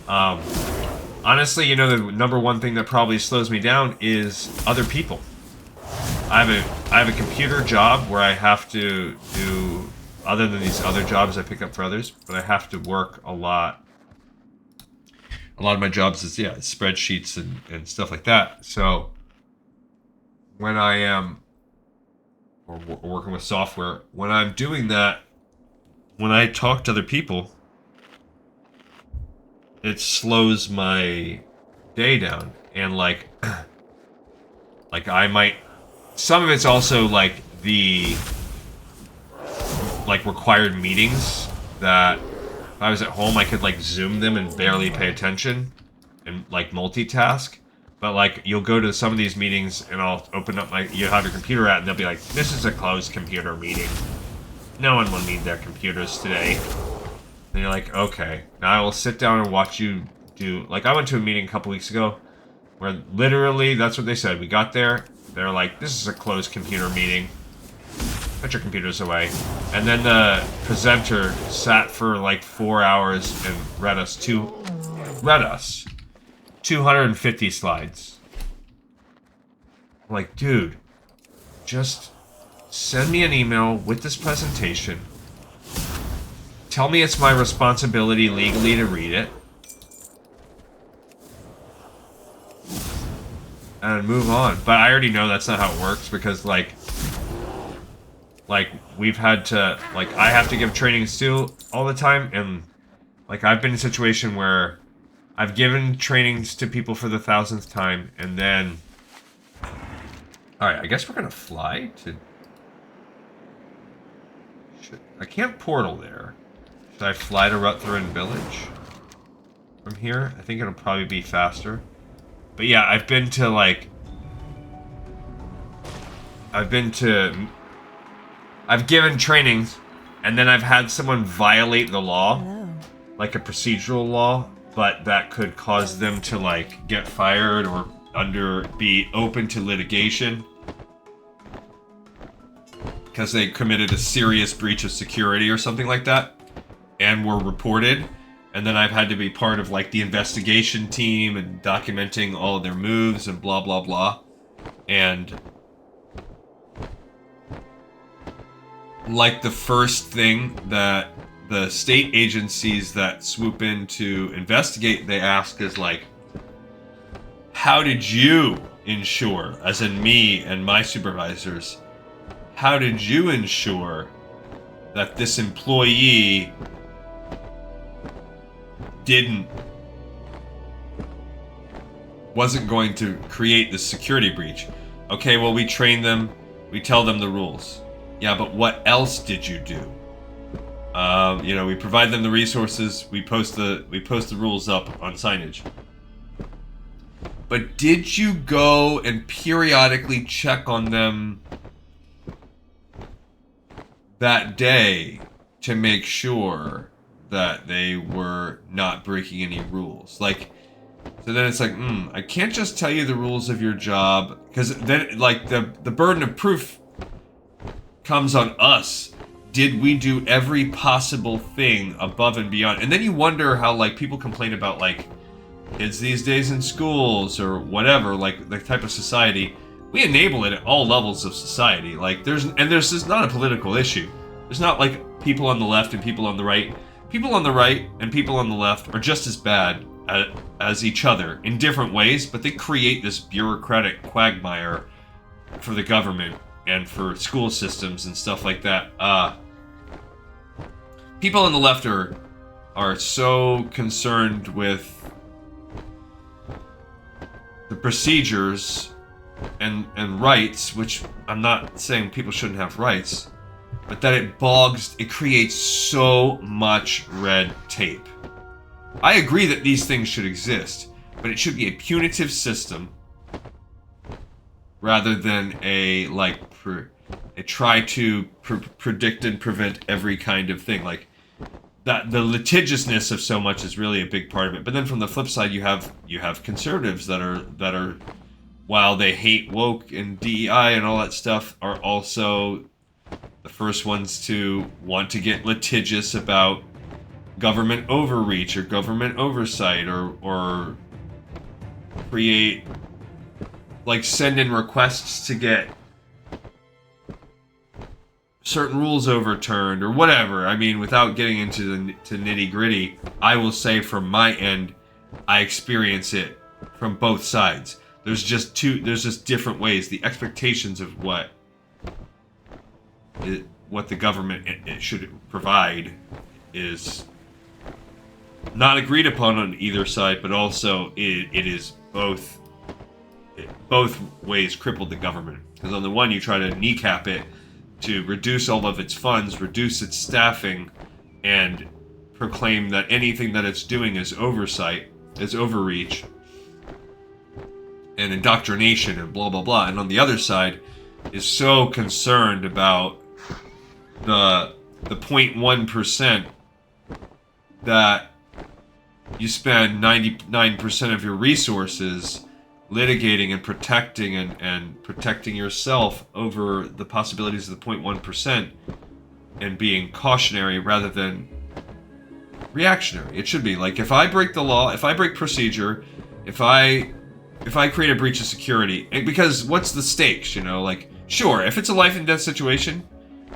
Speaker 1: Honestly, you know, the number one thing that probably slows me down is other people. I have I have a computer job where I have to do, other than these other jobs I pick up for others, but I have to work a lot. A lot of my jobs is, yeah, spreadsheets and stuff like that. So when I am or working with software, when I'm doing that, when I talk to other people, it slows my day down. And like I might, some of it's also like the like required meetings that if I was at home I could like zoom them and barely pay attention and like multitask. But like you'll go to some of these meetings and I'll open up you have your computer out and they'll be like, this is a closed computer meeting. No one will need their computers today. And you're like, okay. Now I will sit down and watch you do, like I went to a meeting a couple weeks ago where literally that's what they said. We got there, they're like, this is a closed computer meeting. Put your computers away. And then the presenter sat for like 4 hours and read us 250 slides. I'm like, dude, just send me an email with this presentation. Tell me it's my responsibility legally to read it. And move on. But I already know that's not how it works because like we've had to, like I have to give trainings too all the time, and like I've been in a situation where I've given trainings to people for the 1000th time, and then alright, I guess we're gonna fly to, I can't portal there. Should I fly to Rutherford Village from here? I think it'll probably be faster. But yeah, I've given trainings, and then I've had someone violate the law, like a procedural law, but that could cause them to like get fired or be open to litigation because they committed a serious breach of security or something like that and were reported. And then I've had to be part of like the investigation team and documenting all of their moves and blah blah blah. And like the first thing that the state agencies that swoop in to investigate, they ask is like, how did you ensure, as in me and my supervisors, how did you ensure that this employee wasn't going to create this security breach? Okay, well, we train them, we tell them the rules. Yeah, but what else did you do? You know, we provide them the resources, we post the rules up on signage. But did you go and periodically check on them that day to make sure that they were not breaking any rules? Like, so then it's like, I can't just tell you the rules of your job, because then, like, the burden of proof comes on us. Did we do every possible thing above and beyond? And then you wonder how, like, people complain about, like, kids these days in schools or whatever, like, the type of society. We enable it at all levels of society. Like, there's just not a political issue. There's not, like, people on the left and people on the right. People on the right and people on the left are just as bad as each other in different ways, but they create this bureaucratic quagmire for the government and for school systems and stuff like that. People on the left are so concerned with the procedures and rights, which I'm not saying people shouldn't have rights, but that it creates so much red tape. I agree that these things should exist, but it should be a punitive system rather than a try to predict and prevent every kind of thing. Like that, the litigiousness of so much is really a big part of it. But then from the flip side, you have conservatives that are while they hate woke and DEI and all that stuff, are also the first ones to want to get litigious about government overreach or government oversight or create, like, send in requests to get certain rules overturned or whatever. I mean, without getting into the nitty gritty, I will say from my end, I experience it from both sides. There's just different ways. The expectations of what the government it should provide is not agreed upon on either side, but also it is both ways crippled the government. Because on the one, you try to kneecap it to reduce all of its funds, reduce its staffing, and proclaim that anything that it's doing is oversight, is overreach, and indoctrination, and blah, blah, blah. And on the other side, is so concerned about the 0.1% that you spend 99% of your resources litigating and protecting yourself over the possibilities of the 0.1% and being cautionary rather than reactionary. It should be like, if I break the law, if I break procedure, if I create a breach of security, because what's the stakes, you know? Like, sure, if it's a life and death situation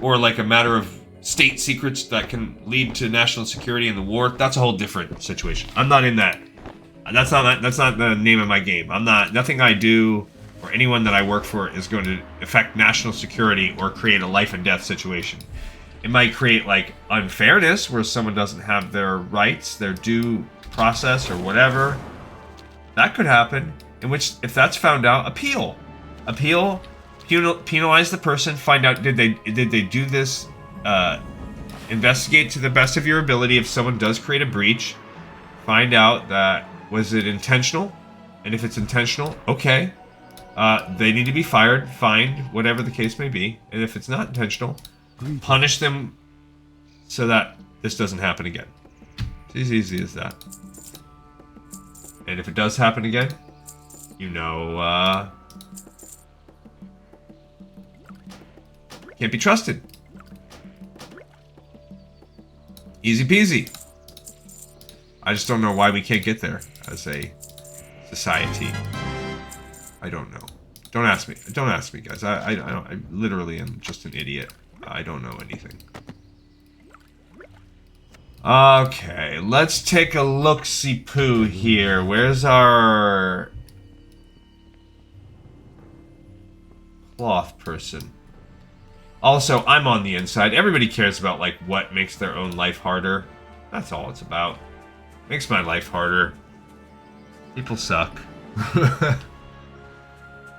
Speaker 1: or like a matter of state secrets that can lead to national security in the war, that's a whole different situation. I'm not in that. That's not the name of my game. Nothing I do or anyone that I work for is going to affect national security or create a life and death situation. It might create like unfairness where someone doesn't have their rights, their due process or whatever. That could happen. In which, if that's found out, appeal, penalize the person, find out did they do this, investigate to the best of your ability. If someone does create a breach, find out that was it intentional, and if it's intentional, okay, they need to be fired, fined, whatever the case may be. And if it's not intentional, punish them so that this doesn't happen again. It's as easy as that. And if it does happen again, you know, can't be trusted. Easy peasy. I just don't know why we can't get there as a society. I don't know. Don't ask me. Don't ask me, guys. I literally am just an idiot. I don't know anything. Okay, let's take a look-see-poo here. Where's our cloth person? Also, I'm on the inside. Everybody cares about, like, what makes their own life harder. That's all it's about. Makes my life harder. People suck.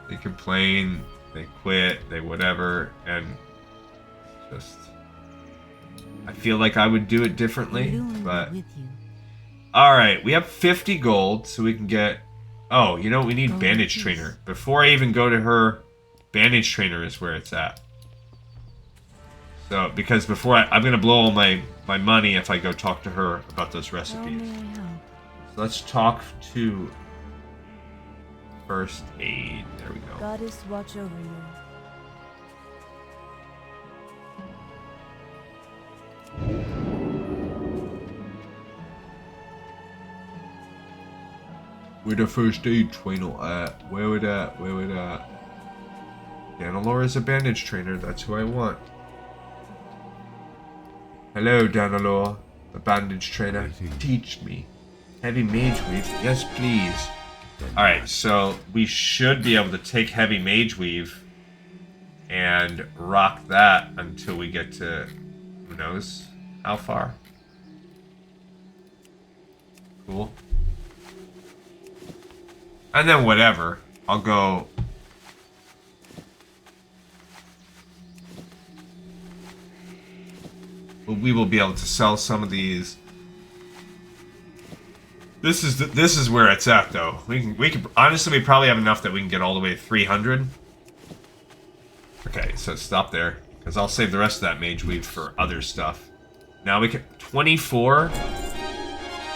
Speaker 1: They complain, they quit, they whatever, and just... I feel like I would do it differently, but... Alright, we have 50 gold, so we can get... Oh, you know what? We need Bandage Trainer. Before I even go to her, Bandage Trainer is where it's at. So, because before I'm going to blow all my money if I go talk to her about those recipes. So let's talk to First Aid. There we go.
Speaker 3: Goddess watch over you.
Speaker 1: Where the First Aid Trainer at? Where would that? Where would that? Danilor is a Bandage Trainer. That's who I want. Hello, Danilor, the Bandage Trainer. Teach me. Heavy Mage Weave? Yes, please. Alright, so we should be able to take Heavy Mage Weave and rock that until we get to... who knows how far. Cool. And then whatever. I'll go... we will be able to sell some of these. This is where it's at, though. We can honestly, we probably have enough that we can get all the way to 300. Okay, so stop there, because I'll save the rest of that Mage Weave for other stuff. Now we can 24.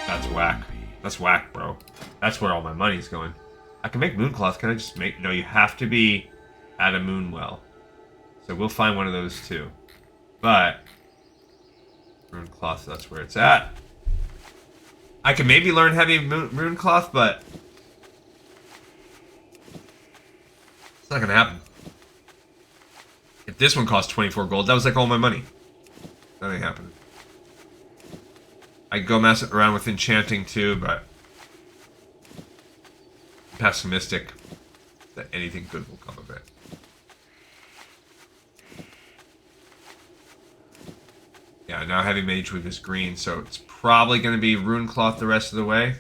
Speaker 1: That's whack. That's whack, bro. That's where all my money's going. I can make Mooncloth. Can I just make? No, you have to be at a moon well. So we'll find one of those too. But Mooncloth, that's where it's at. I can maybe learn heavy Mooncloth, but it's not gonna happen. If this one cost 24 gold, that was like all my money. That ain't happening. I could go mess around with enchanting too, but I'm pessimistic that anything good will come of it. Yeah, now Heavy Mage Weave is green, so it's probably going to be Rune Cloth the rest of the way.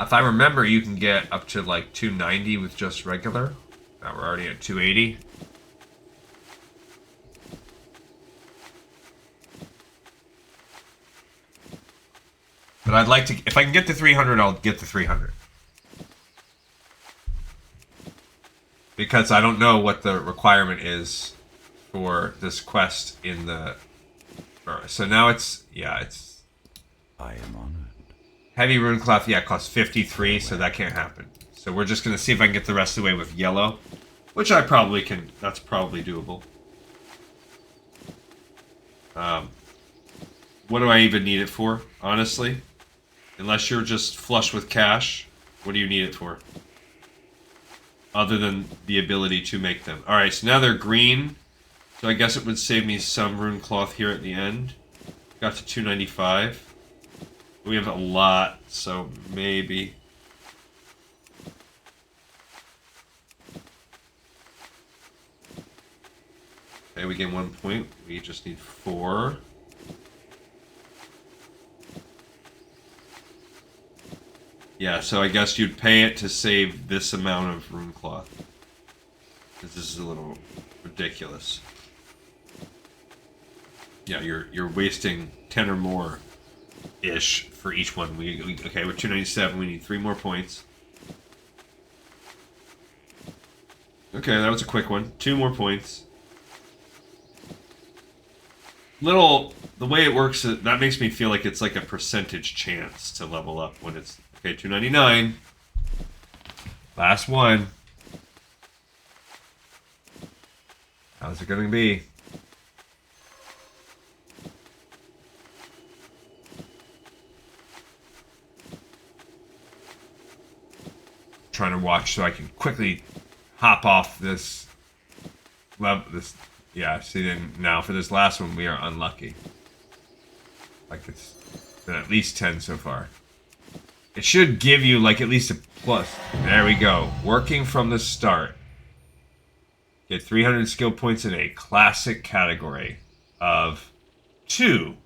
Speaker 1: If I remember, you can get up to like 290 with just regular. Now we're already at 280. But I'd like to, if I can get to 300, I'll get to 300. Because I don't know what the requirement is for this quest in the... So now it's... Yeah, it's...
Speaker 3: I am honored.
Speaker 1: Heavy Rune Cloth, yeah, it costs 53, so that can't happen. So we're just going to see if I can get the rest of the way with yellow. Which I probably can... That's probably doable. What do I even need it for, honestly? Unless you're just flush with cash, what do you need it for? Other than the ability to make them. Alright, so now they're green. So I guess it would save me some Rune Cloth here at the end. Got to 295. We have a lot, so maybe. Okay, we get 1 point. We just need 4. Yeah, so I guess you'd pay it to save this amount of Rune Cloth. Because this is a little ridiculous. Yeah, you're wasting 10 or more ish for each one. Okay, we're 297. We need 3 more points. Okay, that was a quick one. 2 more points. The way it works, that makes me feel like it's like a percentage chance to level up when it's... Okay, 299. Last one. How's it going to be? Trying to watch so I can quickly hop off this level. Yeah, see, then now for this last one, we are unlucky. Like it's been at least 10 so far. It should give you like at least a plus. There we go. Working from the start. Get 300 skill points in a classic category of 2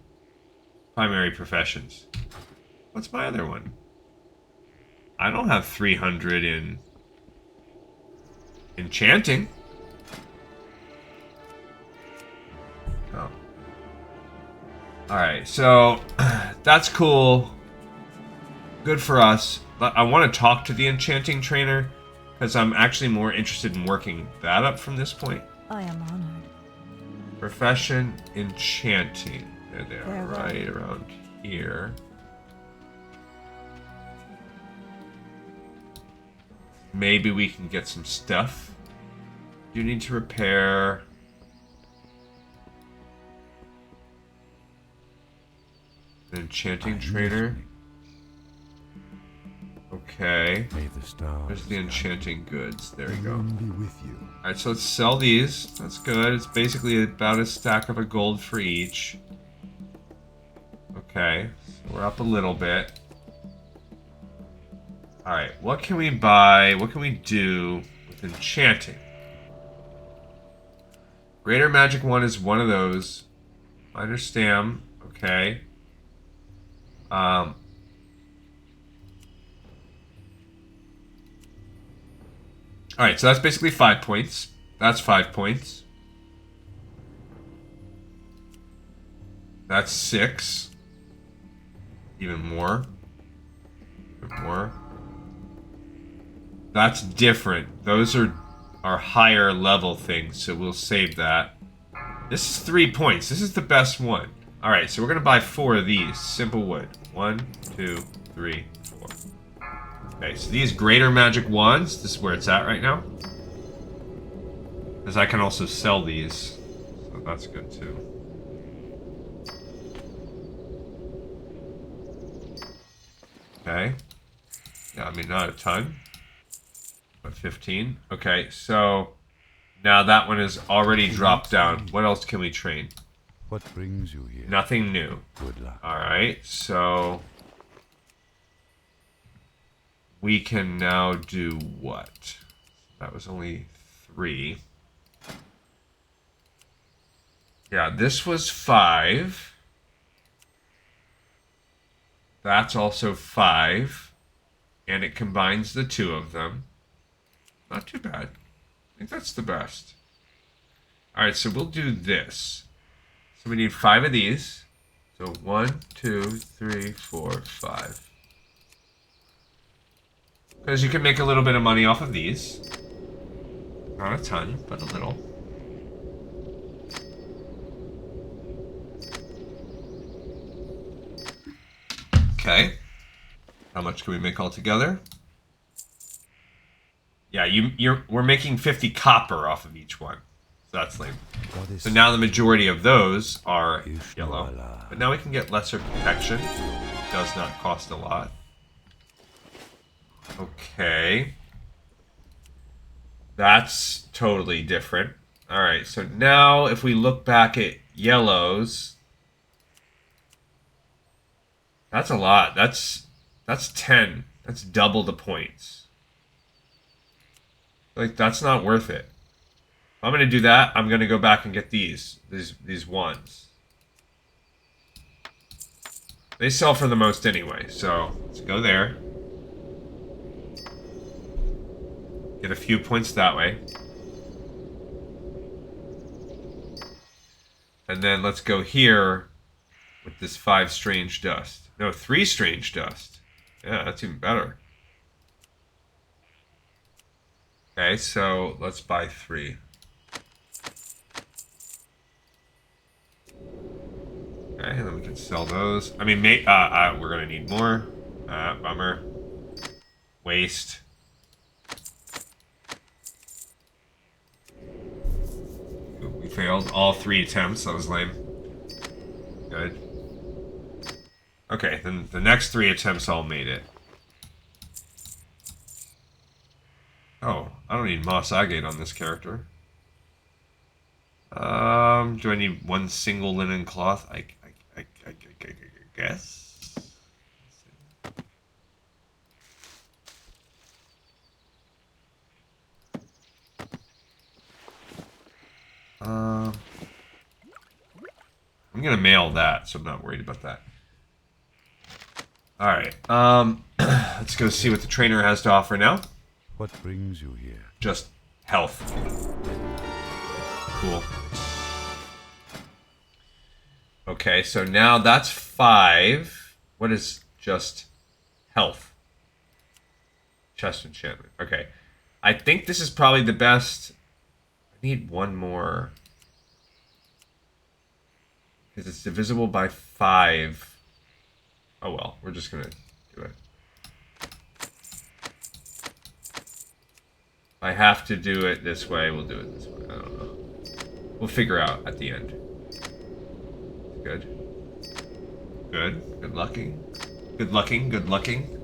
Speaker 1: primary professions. What's my other one? I don't have 300 in enchanting. Oh. Alright, so that's cool. Good for us. But I want to talk to the enchanting trainer because I'm actually more interested in working that up from this point.
Speaker 4: I am honored.
Speaker 1: Profession enchanting. There they are, right around here. Maybe we can get some stuff. You need to repair. An enchanting trainer. Okay. There's the enchanting goods. There we go. Alright, so let's sell these. That's good. It's basically about a stack of a gold for each. Okay. So we're up a little bit. Alright, what can we buy? What can we do with enchanting? Greater Magic 1 is one of those. Minor Stam. Okay. Alright, so that's basically 5 points. That's 5 points. That's 6. Even more. Even more. That's different. Those are higher level things, so we'll save that. This is 3 points. This is the best one. Alright, so we're going to buy 4 of these. Simple wood. 1, 2, 3, 4. Okay, so these Greater Magic Wands, this is where it's at right now. Because I can also sell these. So that's good too. Okay. Yeah, I mean, not a ton. But 15. Okay, so now that one is already dropped down. What else can we train?
Speaker 3: What brings you here?
Speaker 1: Nothing new.
Speaker 3: Good luck.
Speaker 1: Alright, so we can now do what? That was only 3. Yeah, this was 5. That's also 5. And it combines the 2 of them. Not too bad. I think that's the best. Alright, so we'll do this. So we need 5 of these. So 1, 2, 3, 4, 5. Because you can make a little bit of money off of these. Not a ton, but a little. Okay. How much can we make altogether? Yeah, we're making 50 copper off of each one. So that's lame. So now the majority of those are yellow. But now we can get lesser protection. It does not cost a lot. Okay. That's totally different. Alright, so now if we look back at yellows, that's a lot. That's 10. That's double the points. Like, that's not worth it. If I'm gonna do that, I'm gonna go back and get these ones. They sell for the most anyway, so let's go there. Get a few points that way. And then let's go here with this 5 strange dust. No, 3 strange dust. Yeah, that's even better. Okay, so let's buy 3. Okay, and then we can sell those. I mean, we're gonna need more. Bummer. Waste. Ooh, we failed all 3 attempts. That was lame. Good. Okay, then the next 3 attempts all made it. Oh, I don't need moss agate on this character. Do I need 1 single linen cloth? I guess. I'm gonna mail that, so I'm not worried about that. Alright, let's go see what the trainer has to offer now.
Speaker 3: What brings you here?
Speaker 1: Just health. Cool. Okay, so now that's 5. What is just health? Chest enchantment. Okay. I think this is probably the best. I need 1 more. Because it's divisible by 5. Oh well, we're just gonna do it. If I have to do it this way, we'll do it this way. I don't know. We'll figure out at the end. Good. Good. Good lucking. Good lucking. Good lucking.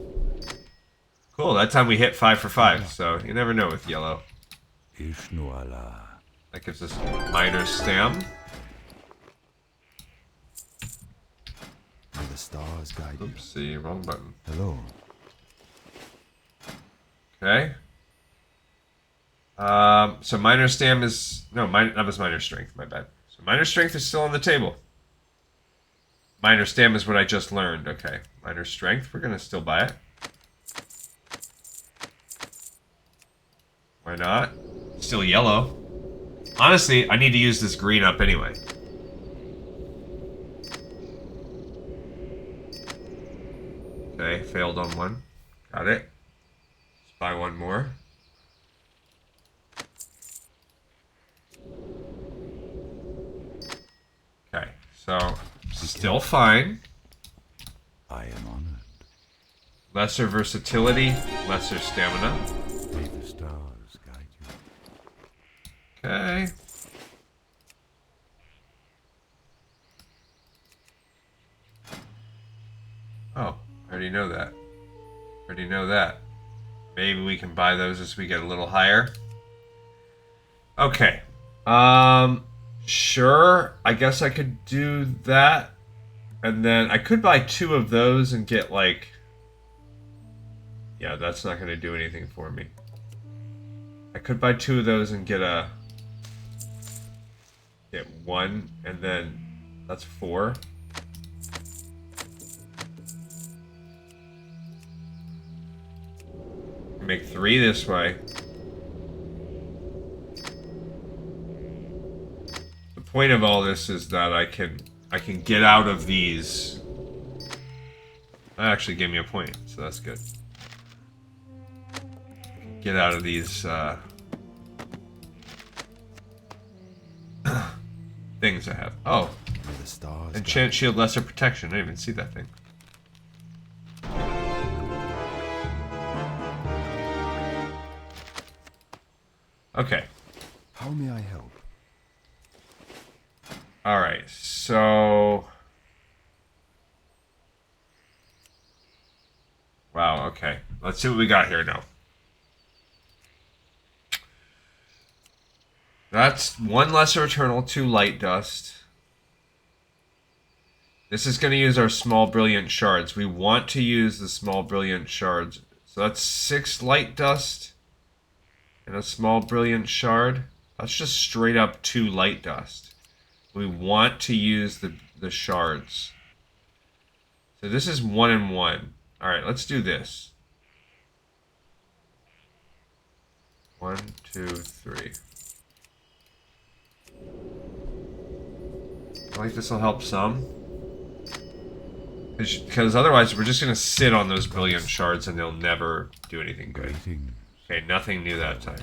Speaker 1: Cool, that time we hit 5 for 5, so you never know with yellow. That gives us minor stam.
Speaker 3: May the stars guide you.
Speaker 1: Oopsie, wrong button.
Speaker 3: Hello.
Speaker 1: Okay. So minor stam is... No, that was minor strength, my bad. So minor strength is still on the table. Minor stam is what I just learned. Okay. Minor strength, we're going to still buy it. Why not? Still yellow. Honestly, I need to use this green up anyway. Okay, failed on 1. Got it. Let's buy 1 more. Okay, so still fine.
Speaker 3: I am honored.
Speaker 1: Lesser versatility, lesser stamina.
Speaker 3: May the stars guide you.
Speaker 1: Okay. Oh, I already know that. Already know that. Maybe we can buy those as we get a little higher. Okay. Sure. I guess I could do that. And then I could buy 2 of those and get like... Yeah, that's not going to do anything for me. I could buy 2 of those and get a... Get 1, and then that's 4. Make 3 this way. The point of all this is that I can get out of these. That actually gave me a point, so that's good. Get out of these things I have. Oh,
Speaker 3: The stars
Speaker 1: enchant shield, lesser protection. I didn't even see that thing. Okay.
Speaker 3: How may I help?
Speaker 1: Alright, so... Wow, okay. Let's see what we got here now. That's 1 lesser eternal, 2 light dust. This is going to use our small brilliant shards. We want to use the small brilliant shards. So that's 6 light dust and a small brilliant shard. That's just straight up 2 light dust. We want to use the shards. So this is 1 and 1. Alright, let's do this. 1, 2, 3. I think this will help some. Because otherwise we're just going to sit on those brilliant shards and they'll never do anything good.
Speaker 3: Greetings.
Speaker 1: Okay, nothing new that time.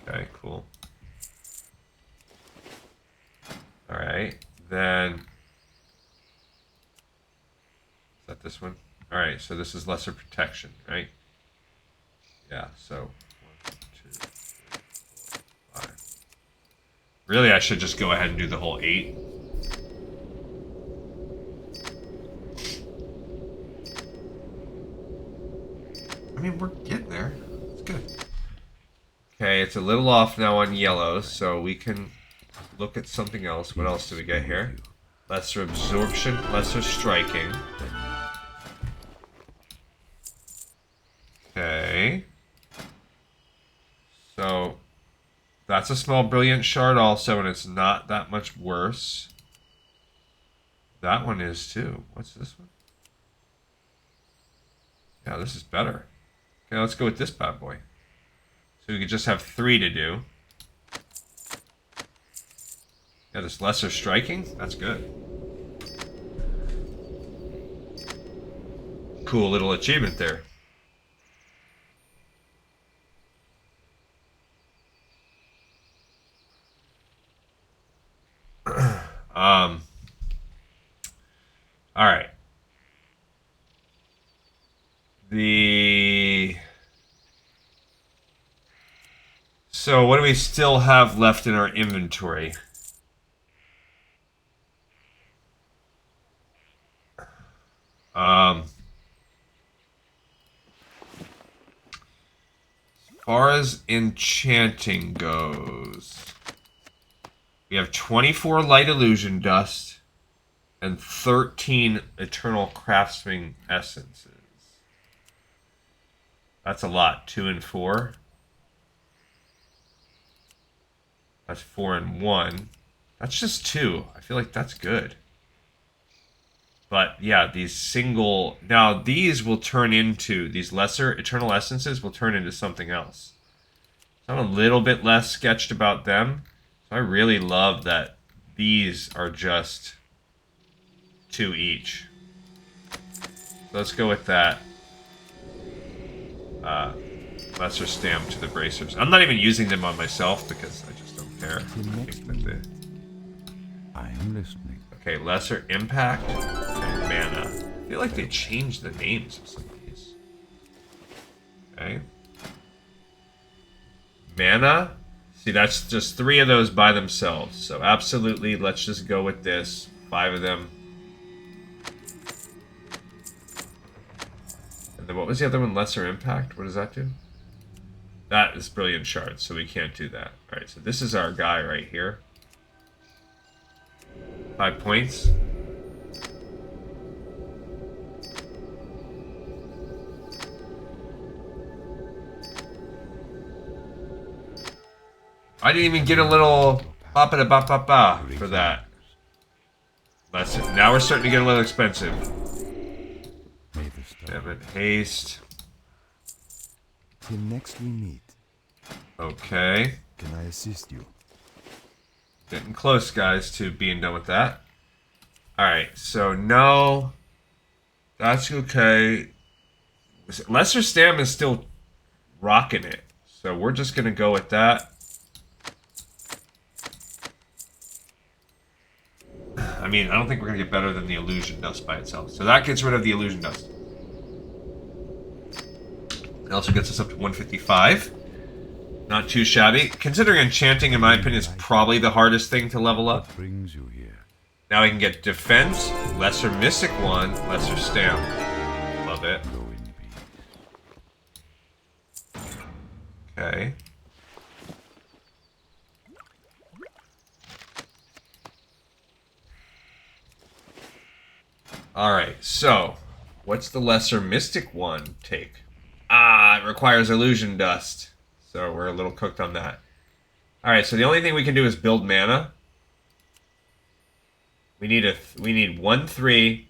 Speaker 1: Okay, cool. Alright, then... Is that this one? Alright, so this is lesser protection, right? Yeah, so... 1, 2, 3, 4, 5. Really, I should just go ahead and do the whole 8. I mean, we're getting there. It's good. Okay, it's a little off now on yellow, so we can look at something else. What else do we get here? Lesser absorption, lesser striking. Okay. So, that's a small brilliant shard also, and it's not that much worse. That one is too. What's this one? Yeah, this is better. Okay, let's go with this bad boy. So we could just have 3 to do. Yeah, this lesser striking? That's good. Cool little achievement there. Alright. So what do we still have left in our inventory? As far as enchanting goes, we have 24 light illusion dust and 13 eternal craftsman essences. That's a lot. 2 and 4. That's 4 and 1. That's just 2. I feel like that's good. But yeah, these single... Now, these will turn into... These lesser eternal essences will turn into something else. So I'm a little bit less sketched about them. So I really love that these are just 2 each. So let's go with that. Lesser stamp to the bracers. I'm not even using them on myself because I just don't care. I think that
Speaker 3: I am listening.
Speaker 1: okay, lesser impact and mana. I feel like they changed the names of some of these. Okay. Mana. See, that's just 3 of those by themselves. So absolutely, let's just go with this. 5 of them. And then what was the other one? Lesser impact? What does that do? That is brilliant shards, so we can't do that. Alright, so this is our guy right here. 5 points. I didn't even get a little ba-ba-da-ba-ba-ba for that. Now we're starting to get a little expensive. 7 haste.
Speaker 3: Till next we meet.
Speaker 1: Okay.
Speaker 3: Can I assist you?
Speaker 1: Getting close, guys, to being done with that. Alright, so no. That's okay. Lesser Stam is still rocking it. So we're just going to go with that. I mean, I don't think we're going to get better than the Illusion Dust by itself. So that gets rid of the Illusion Dust. It also gets us up to 155. Not too shabby. Considering Enchanting, in my opinion, is probably the hardest thing to level up.
Speaker 3: What brings you here?
Speaker 1: Now we can get Defense, Lesser Mystic 1, Lesser Stam. Love it.
Speaker 3: Go in peace.
Speaker 1: Okay. Alright, so what's the Lesser Mystic one take? Ah, it requires Illusion Dust. So we're a little cooked on that. Alright, so the only thing we can do is build mana. We need 1 3.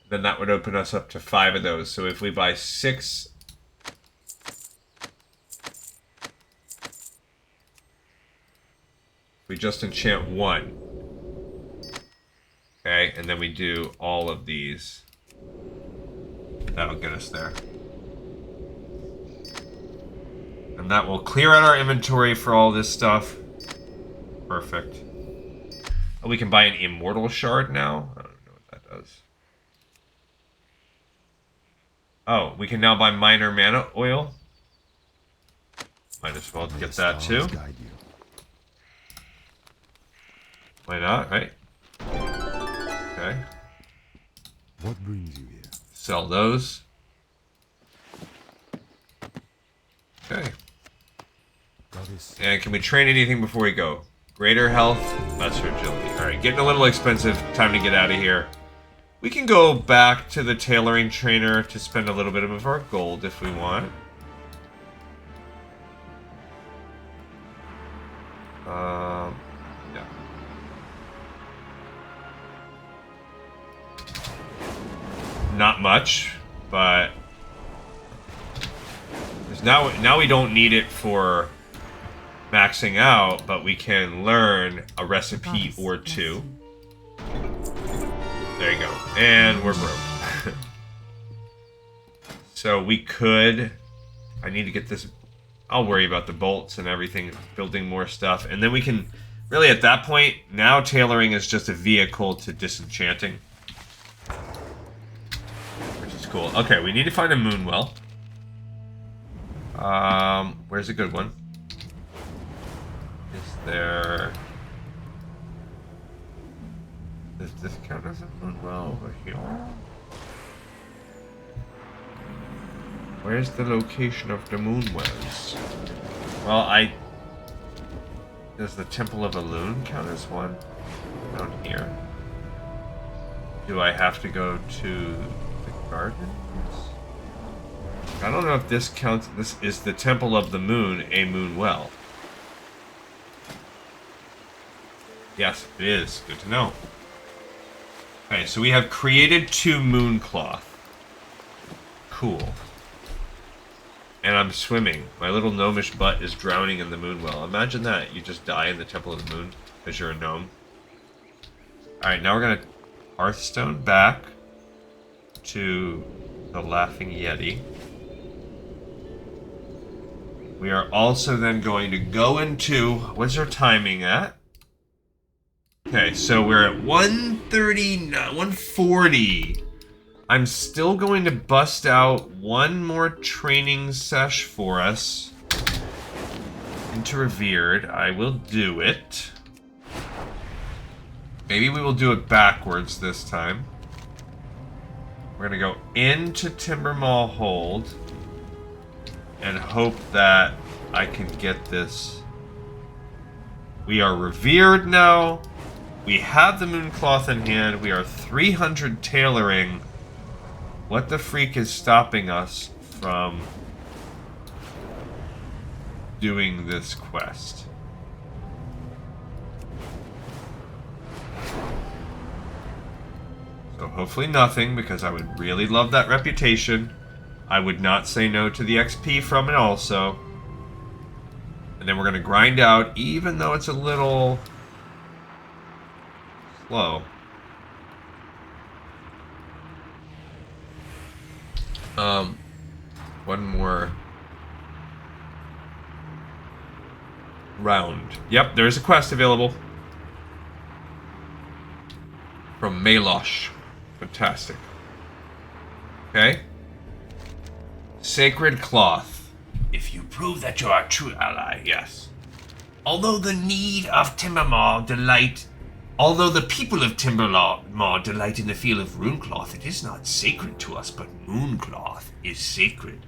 Speaker 1: Then that would open us up to 5 of those. So if we buy 6. We just enchant 1. Okay, and then we do all of these. That'll get us there. And that will clear out our inventory for all this stuff. Perfect. Oh, we can buy an Immortal Shard now? I don't know what that does. Oh, we can now buy Minor Mana Oil. Might as well get that too. Why not, right? Okay.
Speaker 3: What brings you here?
Speaker 1: Sell those. Okay. And can we train anything before we go? Greater health, lesser agility. Alright, getting a little expensive. Time to get out of here. We can go back to the tailoring trainer to spend a little bit of our gold if we want. Yeah. Not much, but now we don't need it for maxing out, but we can learn a recipe or two. There you go. And we're broke. So we could... I need to get this... I'll worry about the bolts and everything, building more stuff. And then we can... Really, at that point, now tailoring is just a vehicle to disenchanting. Which is cool. Okay, we need to find a Moonwell. Where's a good one? Is there... Does this count as a Moonwell over here? Where's the location of the Moonwells? Well, Does the Temple of Elune count as one? Down here. Do I have to go to the gardens? I don't know if this counts. This is the Temple of the Moon, a Moonwell. Yes, it is. Good to know. Okay, so we have created 2 Mooncloth. Cool. And I'm swimming. My little gnomish butt is drowning in the Moonwell. Imagine that. You just die in the Temple of the Moon because you're a gnome. Alright, now we're going to Hearthstone back to the Laughing Yeti. We are also then going to go into... What's our timing at? Okay, so we're at 139, 140. I'm still going to bust out one more training sesh for us into Revered. I will do it. Maybe we will do it backwards this time. We're gonna go into Timbermaw Hold and hope that I can get this. We are revered now. We have the Mooncloth in hand. We are 300 tailoring. What the freak is stopping us from doing this quest? So hopefully nothing, because I would really love that reputation. I would not say no to the XP from it also. And then we're going to grind out, even though it's a little slow. One more round. Yep, there's a quest available. From Malosh. Fantastic. Okay. Sacred Cloth. If you prove that you are a true ally, yes. Although the people of Timbermaw delight in the feel of runecloth, it is not sacred to us, but mooncloth is sacred.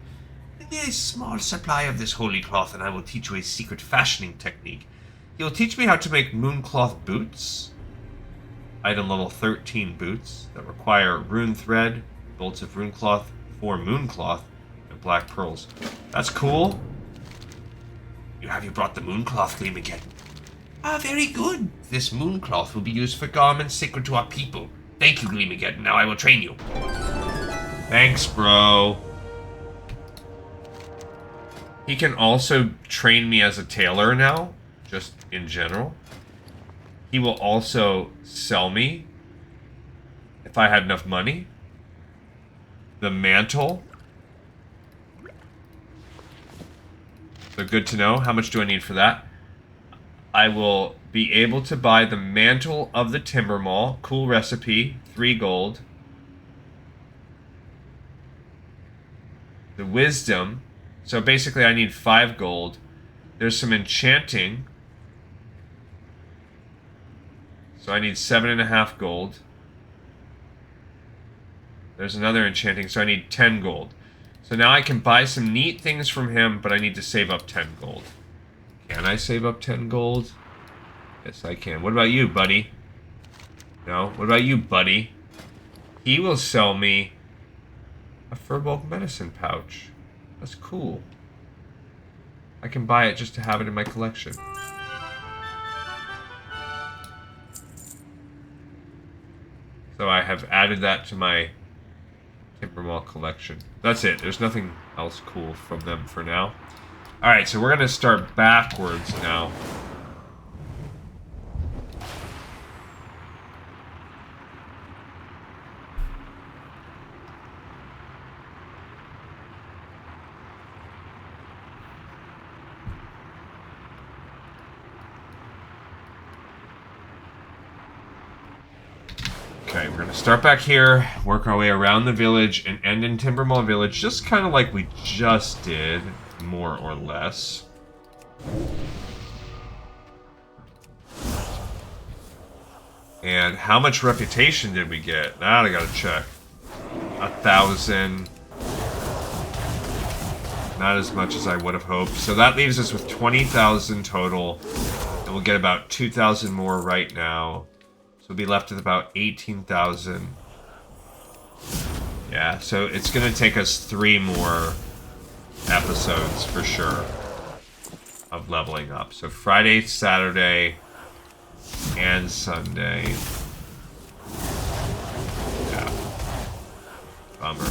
Speaker 1: A small supply of this holy cloth, and I will teach you a secret fashioning technique. You'll teach me how to make mooncloth boots. Item level 13 boots that require rune thread, bolts of runecloth, 4 mooncloth, and black pearls. That's cool. Have you brought the mooncloth, Gleamageddon? Ah, very good. This mooncloth will be used for garments sacred to our people. Thank you, Gleamageddon. Now I will train you. Thanks, bro. He can also train me as a tailor now, just in general. He will also sell me, if I had enough money, the mantle. So good to know. How much do I need for that? I will be able to buy the mantle of the Timbermaw. Cool recipe. 3 gold. The wisdom. So basically I need 5 gold. There's some enchanting. So I need 7.5 gold. There's another enchanting, so I need 10 gold. So now I can buy some neat things from him, but I need to save up 10 gold. Can I save up 10 gold? Yes, I can. What about you, buddy? No? What about you, buddy? He will sell me a Furbulk medicine pouch. That's cool. I can buy it just to have it in my collection. So I have added that to my Timbermaw collection. That's it. There's nothing else cool from them for now. Alright, so we're going to start backwards now. Okay, we're going to start back here, work our way around the village, and end in Timbermaw Village, just kind of like we just did, more or less. And how much reputation did we get? That I gotta check. 1,000. Not as much as I would have hoped. So that leaves us with 20,000 total. And we'll get about 2,000 more right now. We'll be left with about 18,000. Yeah, so it's going to take us 3 more episodes for sure of leveling up. So Friday, Saturday, and Sunday. Yeah. Bummer.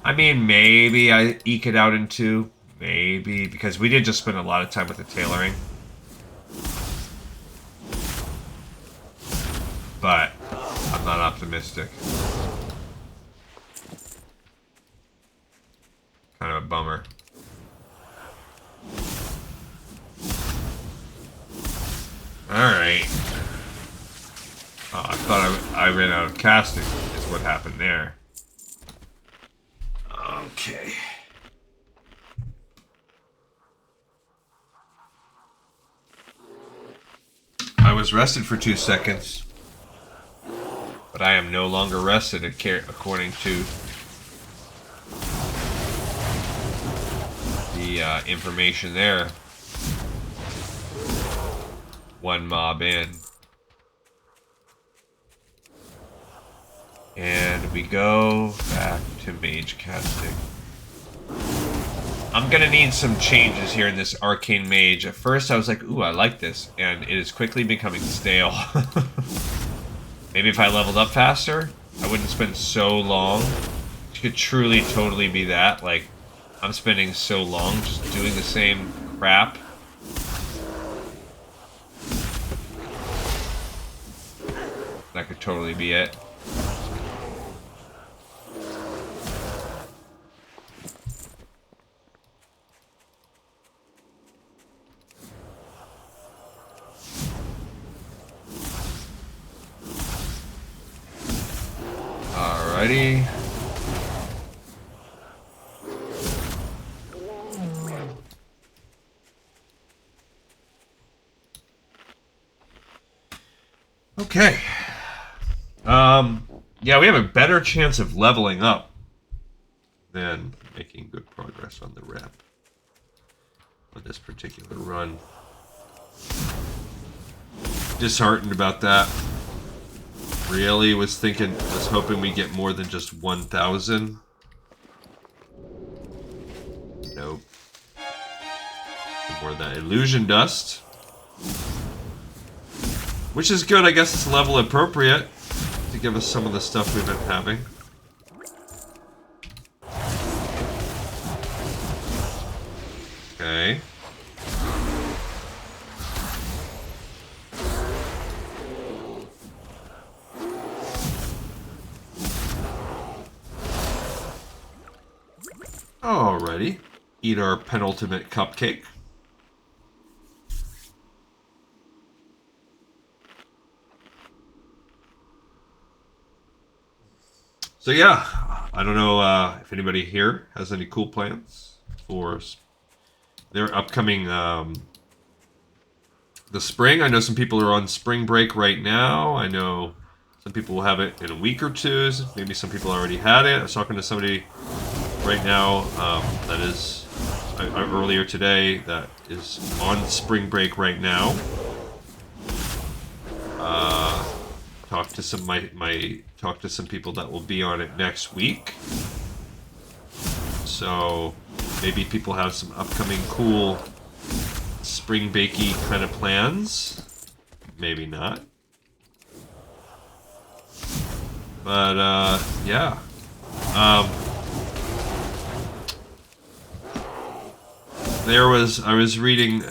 Speaker 1: I mean, maybe I eke it out in 2. Maybe, because we did just spend a lot of time with the tailoring. But I'm not optimistic. Kind of a bummer. Alright. Oh, I thought I ran out of casting, is what happened there. Okay. I was rested for 2 seconds. But I am no longer rested according to the information there. One mob in. And we go back to mage casting. I'm gonna need some changes here in this arcane mage. At first I was like, ooh, I like this. And it is quickly becoming stale. Maybe if I leveled up faster, I wouldn't spend so long. It could truly, totally be that. Like, I'm spending so long just doing the same crap. That could totally be it. Alrighty. Okay. Yeah, we have a better chance of leveling up than making good progress on the rep on this particular run. Disheartened about that. Really was hoping we get more than just 1,000. Nope. More of that illusion dust. Which is good, I guess it's level appropriate to give us some of the stuff we've been having. Okay. Alrighty. Eat our penultimate cupcake. So yeah, I don't know if anybody here has any cool plans for their upcoming the spring. I know some people are on spring break right now. I know some people will have it in a week or two. Maybe some people already had it. I was talking to somebody right now that is earlier today that is on spring break right now. Talk to some talk to some people that will be on it next week. So maybe people have some upcoming cool spring bakey kind of plans. Maybe not. But yeah. I was reading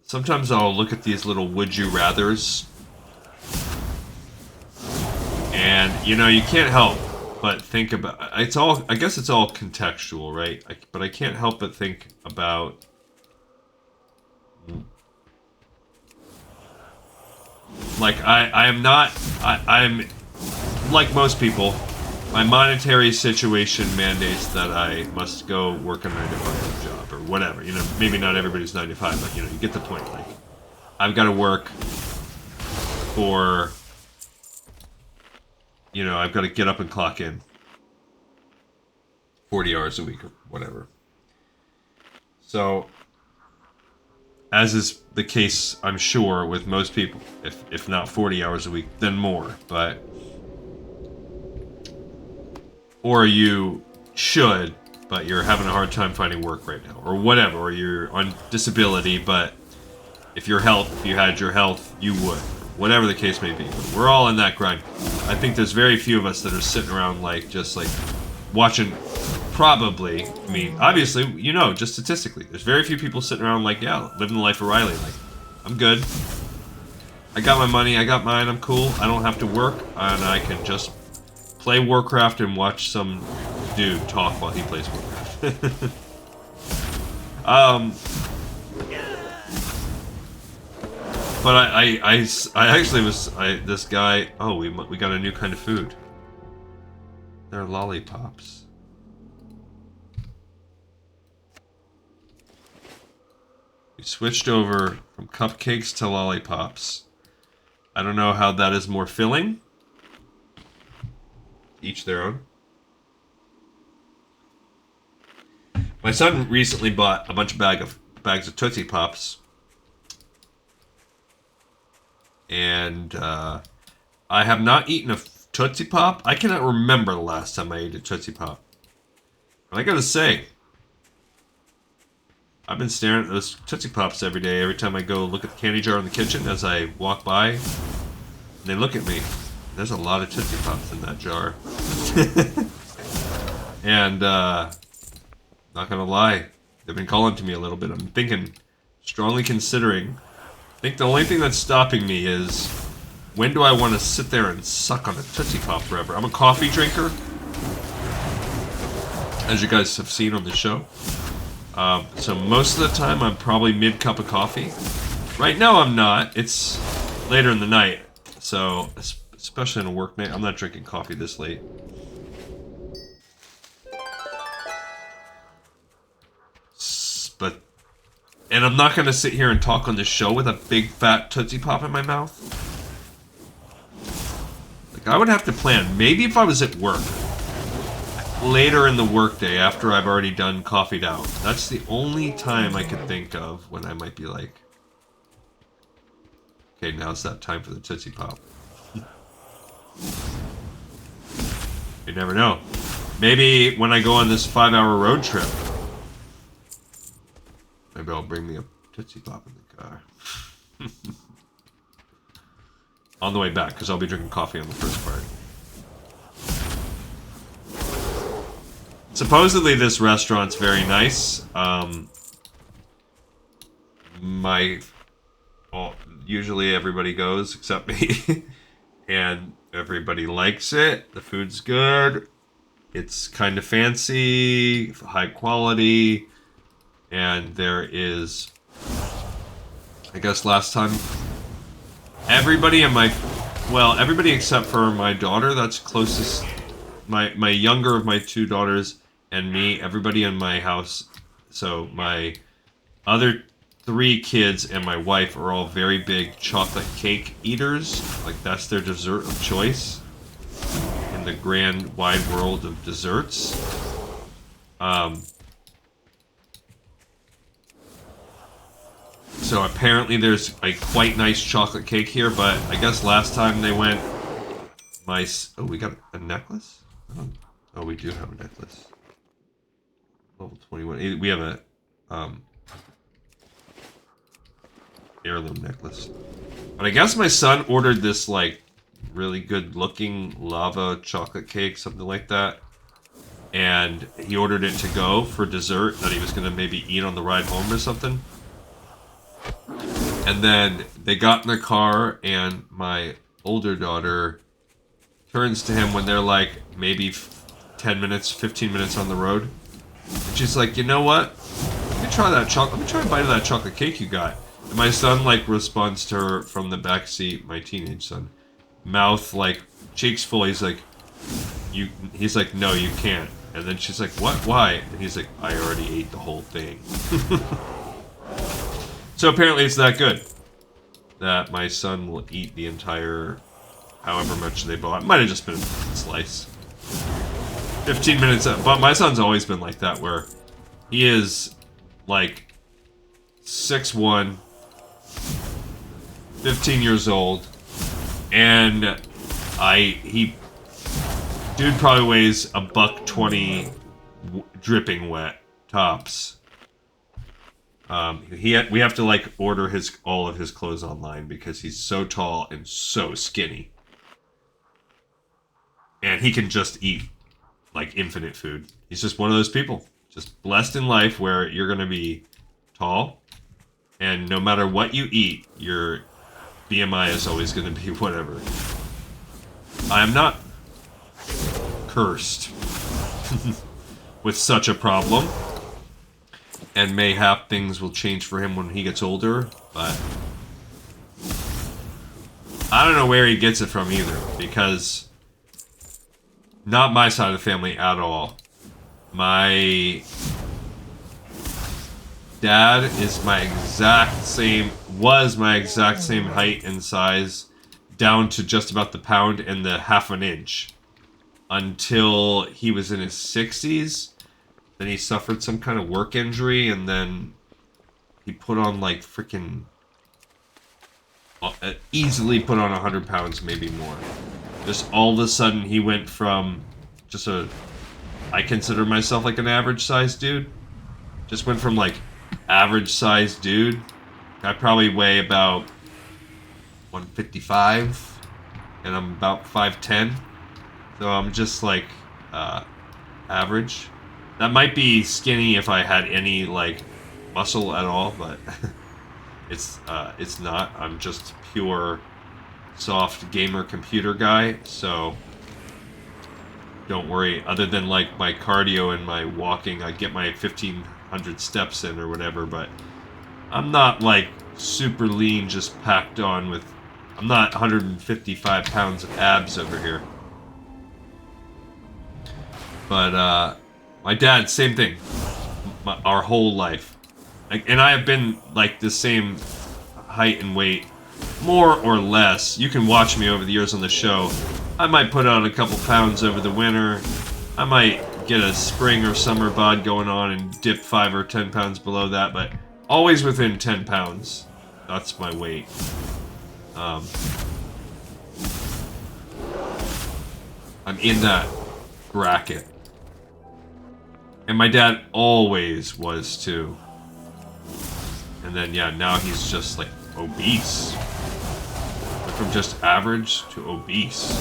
Speaker 1: sometimes I'll look at these little would you rathers, and you know, you can't help but think about it's all, I guess it's all contextual, right? But I can't help but think about like I'm like most people, my monetary situation mandates that I must go work a 9-to-5 job or whatever. You know, maybe not everybody's 9-to-5, but you know, you get the point. Like, I've got to work for, you know, I've got to get up and clock in 40 hours a week or whatever. So, as is the case, I'm sure, with most people, if not 40 hours a week, then more, but or you should, but you're having a hard time finding work right now, or whatever, or you're on disability, but if you had your health, you would. Whatever the case may be. But we're all in that grind. I think there's very few of us that are sitting around like, just like, watching, probably, I mean, obviously, you know, just statistically, there's very few people sitting around like, yeah, living the life of Riley, like, I'm good. I got my money, I got mine, I'm cool, I don't have to work, and I can just play Warcraft and watch some dude talk while he plays Warcraft. But I actually was, this guy, oh, we got a new kind of food. They're lollipops. We switched over from cupcakes to lollipops. I don't know how that is more filling. Each their own. My son recently bought a bunch of bags of Tootsie Pops. And I have not eaten a Tootsie Pop. I cannot remember the last time I ate a Tootsie Pop. But I gotta say, I've been staring at those Tootsie Pops every day. Every time I go look at the candy jar in the kitchen as I walk by, and they look at me. There's a lot of Tootsie Pops in that jar. And, not gonna lie, they've been calling to me a little bit. I'm thinking, strongly considering. I think the only thing that's stopping me is, when do I want to sit there and suck on a Tootsie Pop forever? I'm a coffee drinker, as you guys have seen on the show. So most of the time, I'm probably mid-cup of coffee. Right now, I'm not. It's later in the night. So, especially on a work night, I'm not drinking coffee this late. And I'm not going to sit here and talk on this show with a big fat Tootsie Pop in my mouth. Like, I would have to plan. Maybe if I was at work. Later in the workday, after I've already done coffee'd out. That's the only time I could think of when I might be like, okay, now's that time for the Tootsie Pop. You never know. Maybe when I go on this 5-hour road trip, maybe I'll bring me a Tootsie Pop in the car. On the way back, because I'll be drinking coffee on the first part. Supposedly this restaurant's very nice. Usually everybody goes except me. And everybody likes it. The food's good. It's kind of fancy, high quality. And there is, I guess last time, everybody except for my daughter, that's closest, my younger of my two daughters and me, everybody in my house, so my other 3 kids and my wife are all very big chocolate cake eaters. Like, that's their dessert of choice in the grand wide world of desserts. So apparently there's a quite nice chocolate cake here, but I guess last time they went, oh, we got a necklace? Oh, we do have a necklace. Level 21. We have a heirloom necklace. But I guess my son ordered this, like, really good looking lava chocolate cake, something like that. And he ordered it to go for dessert that he was going to maybe eat on the ride home or something. And then they got in the car, and my older daughter turns to him when they're like maybe 10 minutes, 15 minutes on the road. And she's like, you know what? Let me try a bite of that chocolate cake you got. And my son, like, responds to her from the back seat, my teenage son. Mouth, like, cheeks full. He's like, no, you can't. And then she's like, what? Why? And he's like, I already ate the whole thing. So apparently it's that good that my son will eat the entire, however much they bought. Might have just been a slice. 15 minutes, but my son's always been like that, where he is like 6'1", 15 years old, and dude probably weighs $120 dripping wet tops. We have to, like, order all of his clothes online because he's so tall and so skinny. And he can just eat, like, infinite food. He's just one of those people. Just blessed in life where you're going to be tall. And no matter what you eat, your BMI is always going to be whatever. I am not cursed with such a problem. And mayhap things will change for him when he gets older, but I don't know where he gets it from either, because not my side of the family at all. My dad is my exact same, was my exact same height and size, down to just about the pound and the half an inch. Until he was in his 60s. Then he suffered some kind of work injury, and then he put on like freaking... easily put on 100 pounds, maybe more. Just all of a sudden, he went from just a... I consider myself like an average sized dude. Just went from like average sized dude. I probably weigh about 155, and I'm about 5'10". So I'm just like average. That might be skinny if I had any like muscle at all, but it's not. I'm just pure soft gamer computer guy, so don't worry. Other than like my cardio and my walking, I get my 1,500 steps in or whatever, but I'm not like super lean, just packed on with... I'm not 155 pounds of abs over here. But my dad, same thing. Our whole life. And I have been like the same height and weight, more or less. You can watch me over the years on the show. I might put on a couple pounds over the winter. I might get a spring or summer bod going on and dip 5 or 10 pounds below that, but always within 10 pounds. That's my weight. I'm in that bracket. And my dad always was too. And then yeah, now he's just like obese. Went from just average to obese.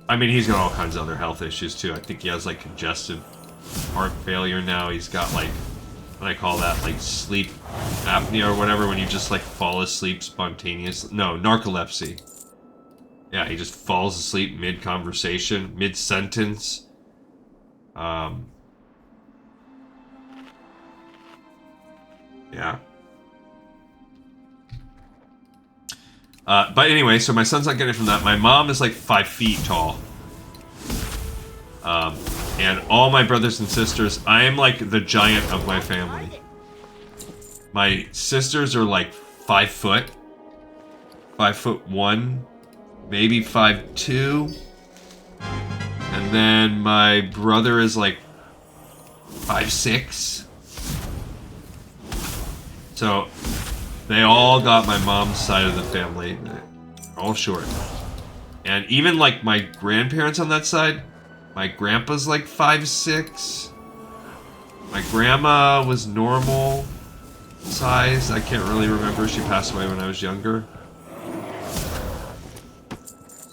Speaker 1: I mean, he's got all kinds of other health issues too. I think he has like congestive heart failure now. He's got like, what do I call that? Like sleep apnea or whatever, when you just like fall asleep spontaneously. No, narcolepsy. Yeah, he just falls asleep mid-conversation, mid-sentence. Yeah. But anyway, so my son's not getting it from that. My mom is like 5 feet tall. And all my brothers and sisters, I am like the giant of my family. My sisters are like 5 foot. 5'1", maybe 5'2". And then my brother is like 5'6". So they all got my mom's side of the family. They're all short. And even like my grandparents on that side, my grandpa's like 5'6". My grandma was normal size. I can't really remember. She passed away when I was younger.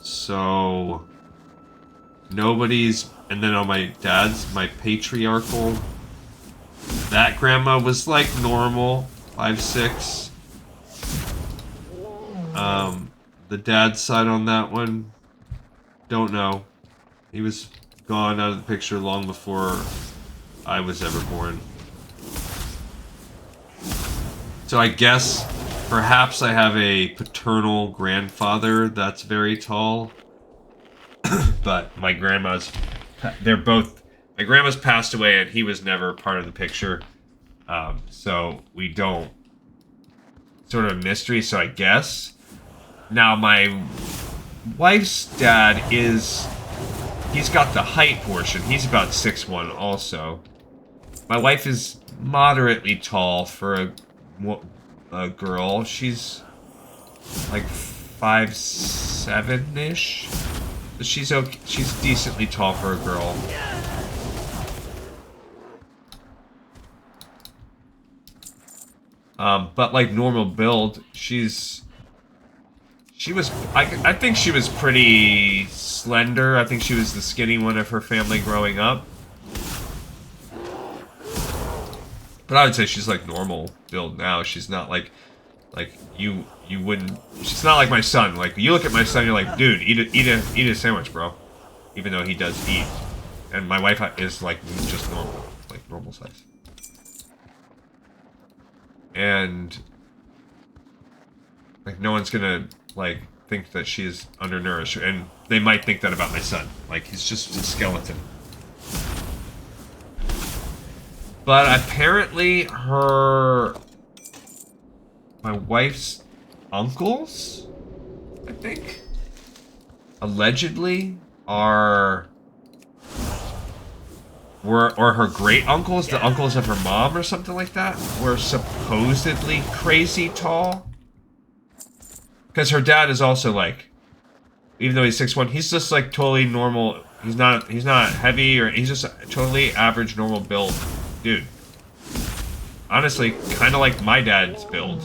Speaker 1: So nobody's... And then on my dad's, my patriarchal, that grandma was like normal, 5'6". The dad's side on that one, don't know. He was gone out of the picture long before I was ever born. So I guess perhaps I have a paternal grandfather that's very tall. But my grandma's... They're both... My grandma's passed away and he was never part of the picture. So we don't... Sort of mystery, so I guess. Now my wife's dad is... He's got the height portion. He's about 6'1" also. My wife is moderately tall for a girl. She's like 5'7"-ish. She's okay. She's decently tall for a girl. But like normal build, she was, I think she was pretty slender. I think she was the skinny one of her family growing up. But I would say she's like normal build now. She's not like you wouldn't, she's not like my son. Like you look at my son, you're like, dude, eat a sandwich, bro. Even though he does eat. And my wife is like just normal, like normal size. And like no one's gonna like think that she's undernourished, and they might think that about my son. Like he's just a skeleton. But apparently my wife's uncles, I think, allegedly or her great uncles, the uncles of her mom or something like that, were supposedly crazy tall. Because her dad is also like, even though he's 6'1", he's just like totally normal. He's not heavy, or he's just a totally average normal build dude. Honestly, kind of like my dad's build.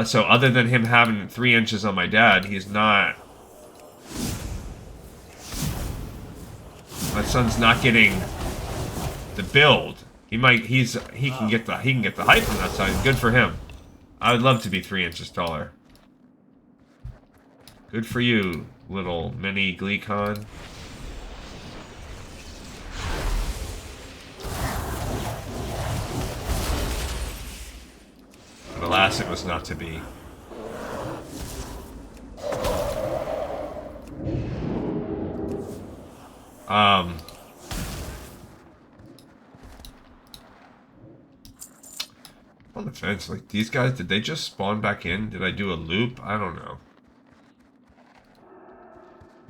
Speaker 1: So other than him having 3 inches on my dad, he's not. My son's not getting the build. He can get the height from that side. Good for him. I would love to be 3 inches taller. Good for you, little mini Gleecon. But alas, it was not to be. On the fence, like, these guys, did they just spawn back in? Did I do a loop? I don't know.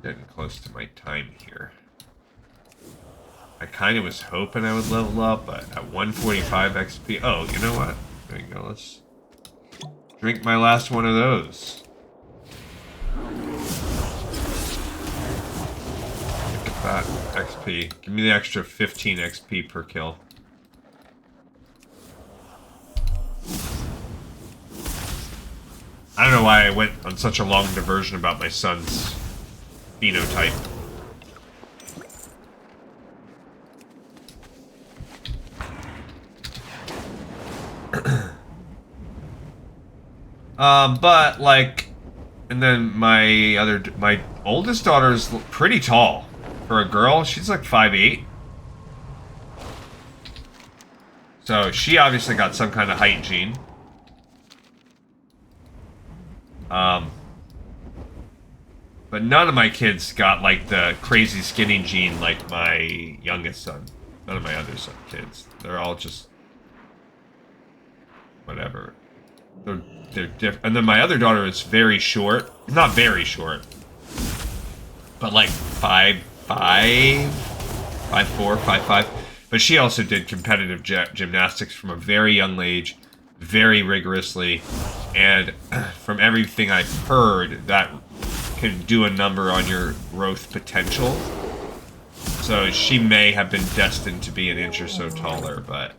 Speaker 1: Getting close to my time here. I kind of was hoping I would level up, but at 145 XP... Oh, you know what? There you go, let's drink my last one of those. Look at that XP. Give me the extra 15 XP per kill. I don't know why I went on such a long diversion about my son's phenotype. But like, and then my oldest daughter is pretty tall for a girl. She's like 5'8". So she obviously got some kind of height gene. But none of my kids got like the crazy skinny gene like my youngest son. None of my other kids. They're all just whatever. They're different. And then my other daughter is very short. Not very short, but like 5'5", 5'4", 5'5". But she also did competitive gymnastics from a very young age, very rigorously, and from everything I've heard, that can do a number on your growth potential. So she may have been destined to be an inch or so taller, but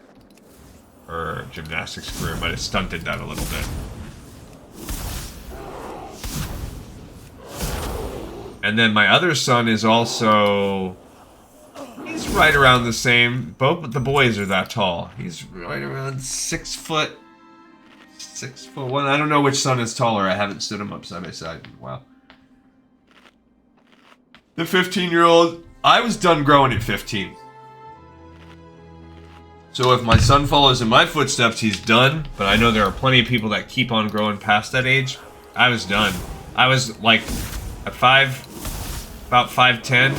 Speaker 1: her gymnastics career might have stunted that a little bit. And then my other son is also... He's right around the same. Both the boys are that tall. He's right around 6 foot. 6'1". I don't know which son is taller. I haven't stood them up side by side in a while. The 15-year-old, I was done growing at 15. So if my son follows in my footsteps, he's done. But I know there are plenty of people that keep on growing past that age. I was done. I was like at about 5'10".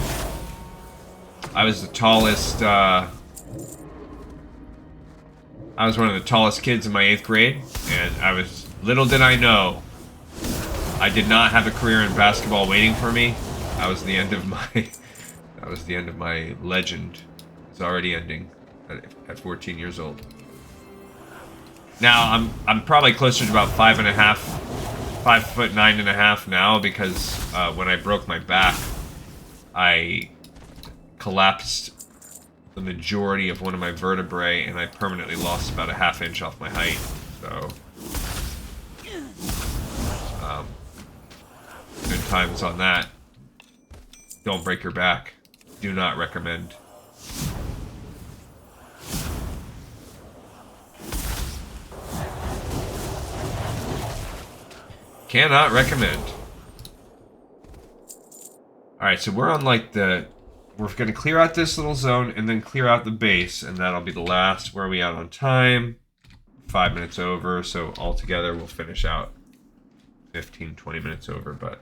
Speaker 1: I was the tallest, I was one of the tallest kids in my 8th grade, and little did I know, I did not have a career in basketball waiting for me. That was the end of my legend. It's already ending at 14 years old. Now, I'm probably closer to about 5'9.5" now, because when I broke my back, I collapsed the majority of one of my vertebrae, and I permanently lost about a ½ inch off my height. So, good times on that. Don't break your back. Do not recommend. Cannot recommend. Alright, so we're on like we're going to clear out this little zone and then clear out the base, and that'll be the last. Where are we at on time? 5 minutes over, so altogether we'll finish out 15, 20 minutes over, but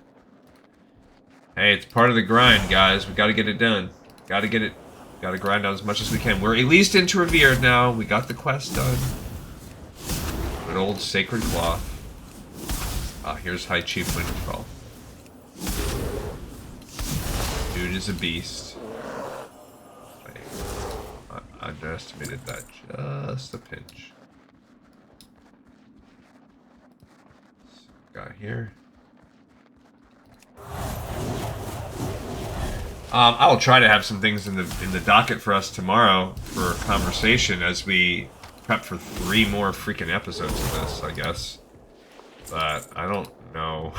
Speaker 1: hey, it's part of the grind, guys. We got to get it done. Got to get it Gotta grind out as much as we can. We're at least into Revered now. We got the quest done. Good old Sacred Cloth. Ah, here's High Chief Winterfell. Dude is a beast. I underestimated that just a pinch. Got here. I will try to have some things in the docket for us tomorrow for conversation as we prep for 3 more freaking episodes of this, I guess. But I don't know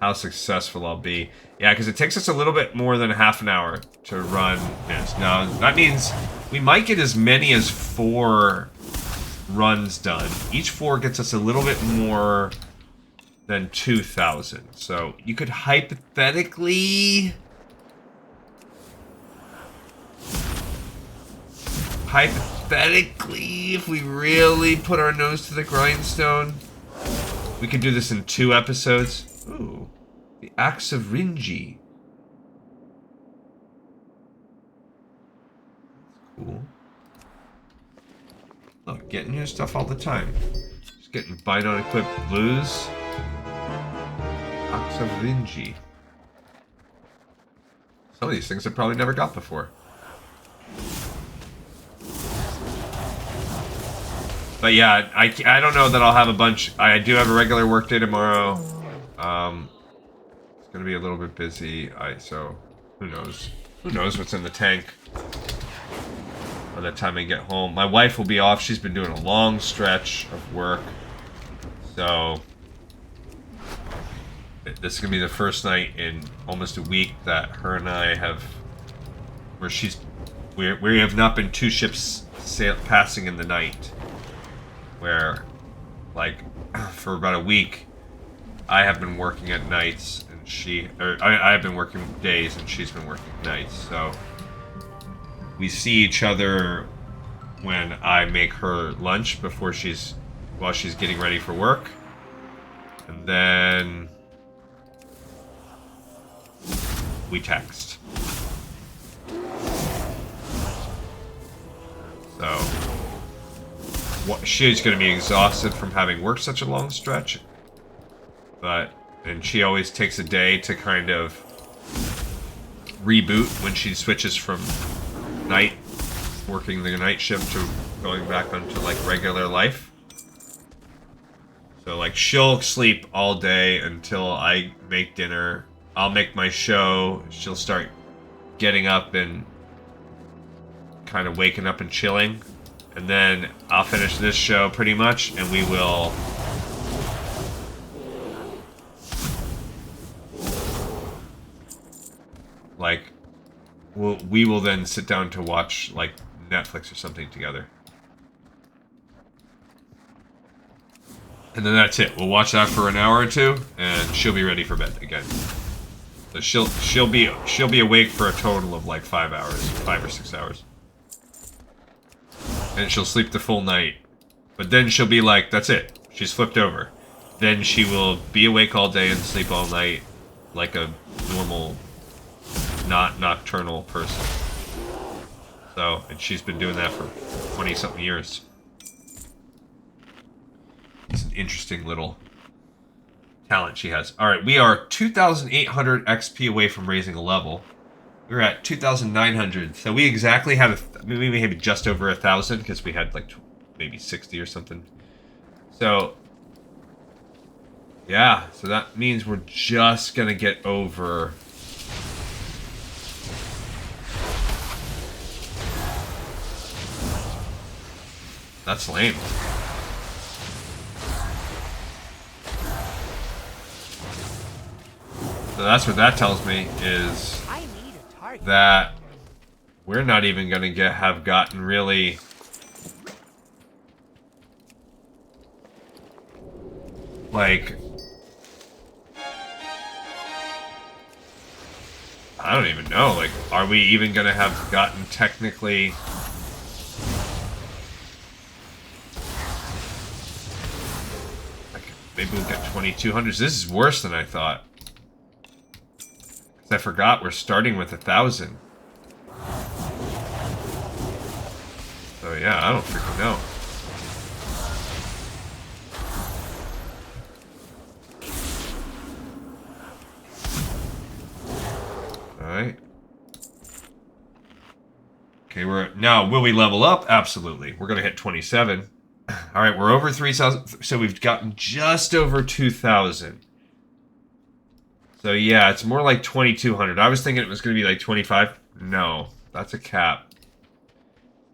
Speaker 1: how successful I'll be. Yeah, because it takes us a little bit more than half an hour to run this. Now, that means we might get as many as 4 runs done. Each 4 gets us a little bit more than 2,000. So you could hypothetically, if we really put our nose to the grindstone, we could do this in 2 episodes. Ooh, the Axe of Rinji. Cool. Oh, getting new stuff all the time. Just getting bind on equipped blues. Axe of Rinji. Some of these things I probably never got before. But yeah, I don't know that I'll have a bunch. I do have a regular work day tomorrow. It's gonna be a little bit busy. So who knows? Who knows what's in the tank by the time I get home. My wife will be off. She's been doing a long stretch of work, so this is gonna be the first night in almost a week that her and I have, we have not been 2 ships passing in the night. Where, like, for about a week, I have been working at nights, and I have been working days, and she's been working nights. So we see each other when I make her lunch while she's getting ready for work, and then we text. So she's going to be exhausted from having worked such a long stretch, and she always takes a day to kind of reboot when she switches from working the night shift to going back onto like regular life. So like she'll sleep all day until I make dinner. I'll make my show. She'll start getting up and kind of waking up and chilling. And then I'll finish this show pretty much, and we will we will then sit down to watch like Netflix or something together. And then that's it. We'll watch that for an hour or 2, and she'll be ready for bed again. So she'll be awake for a total of like 5 hours, 5 or 6 hours. And she'll sleep the full night. But then she'll be like, that's it. She's flipped over. Then she will be awake all day and sleep all night like a normal, not nocturnal person. So, and she's been doing that for 20-something years. It's an interesting little talent she has. Alright, we are 2,800 XP away from raising a level. We're at 2,900, so we exactly had maybe just over 1,000 because we had like maybe 60 or something. So yeah, so that means we're just gonna get over. That's lame. So that's what that tells me is that we're not even gonna have gotten really like, I don't even know, like, are we even gonna have gotten technically like, maybe we'll get 2,200s. This is worse than I thought. I forgot we're starting with 1,000. yeah, I don't freaking know. Alright. Okay, now, will we level up? Absolutely. We're going to hit 27. Alright, we're over 3,000. So we've gotten just over 2,000. So yeah, it's more like 2,200. I was thinking it was going to be like 25. No, that's a cap.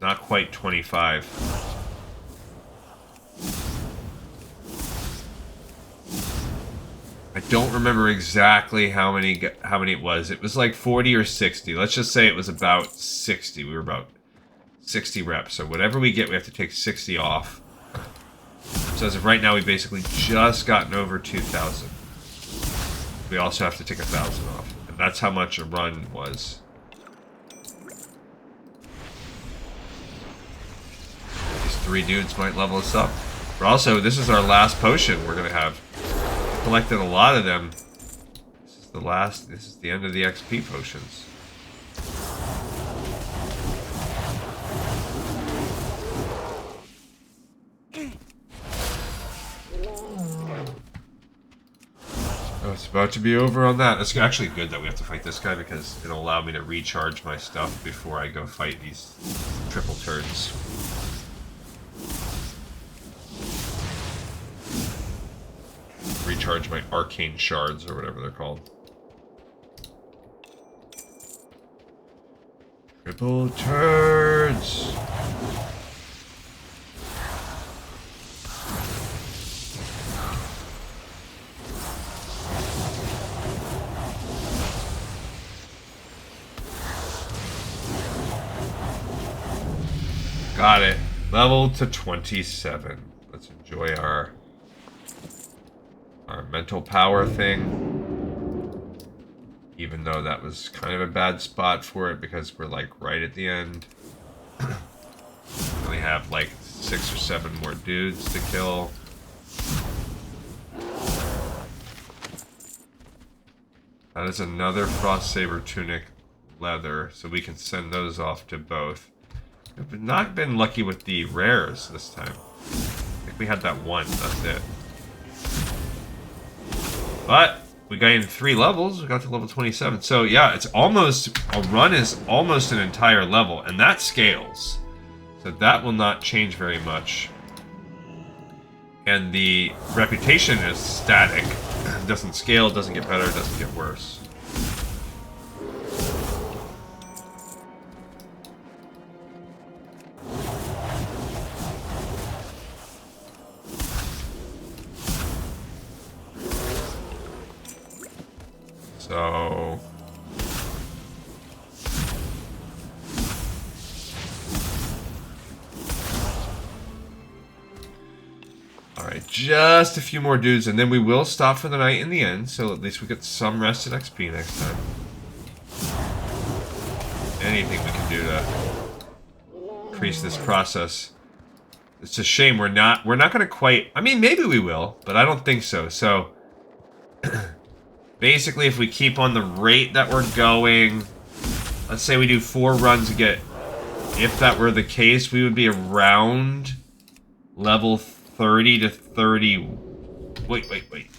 Speaker 1: Not quite 25. I don't remember exactly how many it was. It was like 40 or 60. Let's just say it was about 60. We were about 60 reps. So whatever we get, we have to take 60 off. So as of right now, we basically just gotten over 2,000. We also have to take 1,000 off. And that's how much a run was. These 3 dudes might level us up. But also, this is our last potion we're going to have. Collected a lot of them. This is the end of the XP potions. Oh, it's about to be over on that. It's actually good that we have to fight this guy because it'll allow me to recharge my stuff before I go fight these triple turds. Recharge my arcane shards or whatever they're called. Triple turds! Got it. Level to 27. Let's enjoy our mental power thing. Even though that was kind of a bad spot for it because we're like right at the end. We only have like 6 or 7 more dudes to kill. That is another Frost Saber Tunic leather, so we can send those off to both. We've not been lucky with the rares this time. I think we had that one, that's it. But we gained 3 levels. We got to level 27. So yeah, it's almost a run is almost an entire level, and that scales. So that will not change very much. And the reputation is static. It doesn't scale, doesn't get better, doesn't get worse. So alright, just a few more dudes, and then we will stop for the night in the end, so at least we get some rested XP next time. Anything we can do to increase this process. It's a shame we're not gonna quite, I mean maybe we will, but I don't think so. So basically, if we keep on the rate that we're going, let's say we do 4 runs to get, if that were the case, we would be around level 30 to 30. Wait.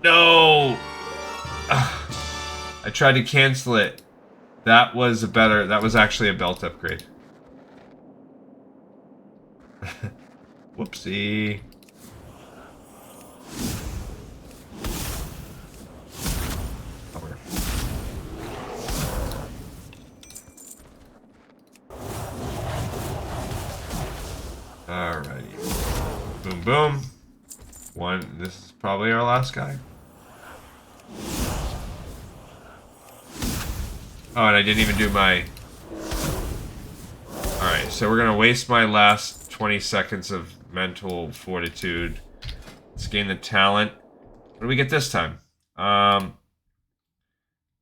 Speaker 1: No! I tried to cancel it. That was actually a belt upgrade. Whoopsie. Alrighty. Boom, boom. This is probably our last guy. Oh, and I didn't even do my... Alright, so we're gonna waste my last 20 seconds of mental fortitude. Let's gain the talent. What do we get this time? We're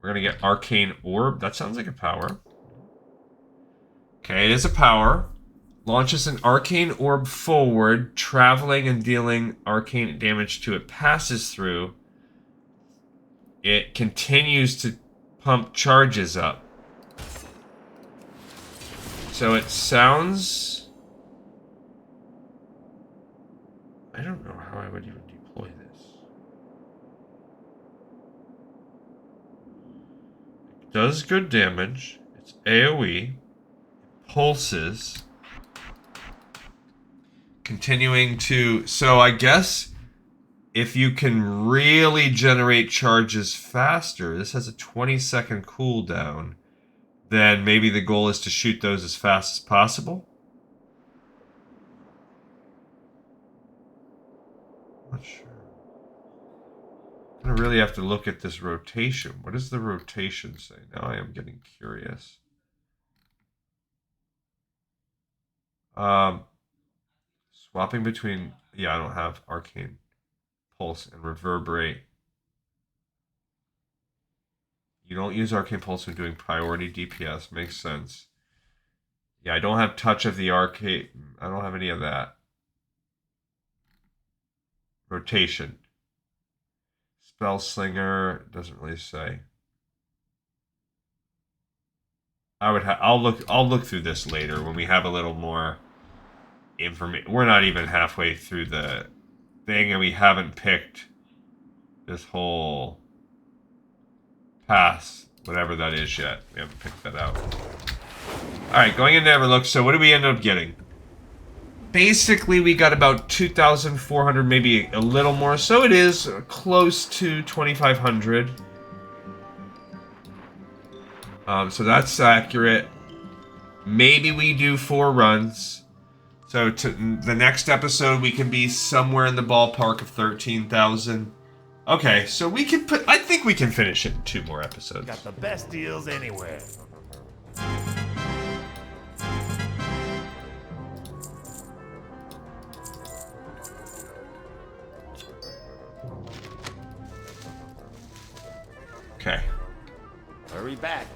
Speaker 1: gonna get Arcane Orb. That sounds like a power. Okay, it is a power. Launches an arcane orb forward, traveling and dealing arcane damage to it passes through. It continues to pump charges up. So it sounds I don't know how I would even deploy this. It does good damage. It's AoE. Pulses. Continuing to... So I guess if you can really generate charges faster, this has a 20-second cooldown, then maybe the goal is to shoot those as fast as possible? Not sure. I'm gonna really have to look at this rotation. What does the rotation say? Now I am getting curious. Swapping between... Yeah, I don't have Arcane Pulse and Reverberate. You don't use Arcane Pulse when doing priority DPS. Makes sense. Yeah, I don't have Touch of the Arcane. I don't have any of that. Rotation. Spell Slinger doesn't really say. I'll look through this later when we have a little more information. We're not even halfway through the thing and we haven't picked this whole pass, whatever that is yet. We haven't picked that out. Alright, going into Everlook, so what do we end up getting? Basically, we got about 2,400, maybe a little more. So it is close to 2,500. So that's accurate. Maybe we do 4 runs. So to the next episode, we can be somewhere in the ballpark of 13,000. Okay, so we can put... I think we can finish it in 2 more episodes.
Speaker 5: Got the best deals anywhere.
Speaker 1: Okay.
Speaker 5: Hurry back.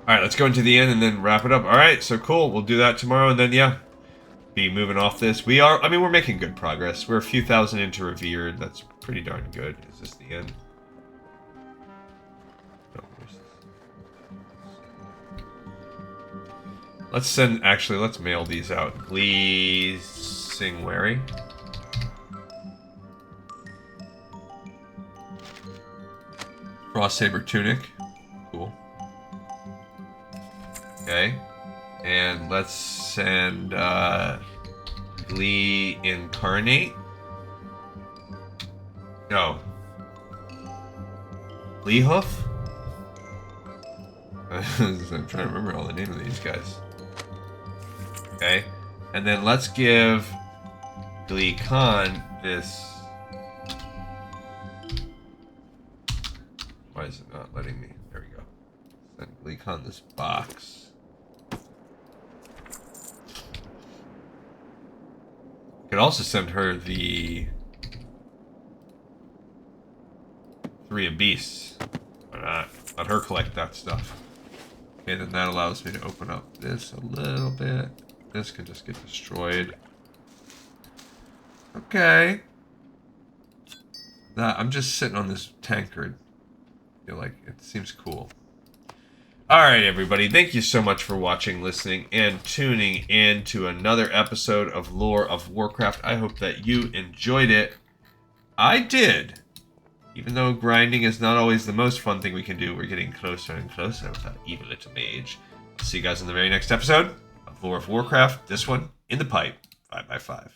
Speaker 1: Alright, let's go into the end and then wrap it up. Alright, so cool. We'll do that tomorrow and then, yeah, be moving off this. We're making good progress. We're a few thousand into Revered. That's pretty darn good. Is this the end? No, where's this? Let's mail these out. Gleasing Wary. Frost Saber Tunic. Cool. Okay. And let's send Glee Incarnate. No. Glee Hoof? I'm trying to remember all the name of these guys. Okay. And then let's give Glee Khan this... Why is it not letting me? There we go. Send Glee Khan this box. Could also send her the 3 of Beasts. Why not? Let her collect that stuff. Okay, then that allows me to open up this a little bit. This can just get destroyed. Okay. I'm just sitting on this tankard. I feel like it seems cool. Alright, everybody. Thank you so much for watching, listening, and tuning in to another episode of Lore of Warcraft. I hope that you enjoyed it. I did. Even though grinding is not always the most fun thing we can do, we're getting closer and closer with that evil little mage. I'll see you guys in the very next episode of Lore of Warcraft. This one, in the pipe, 5x5.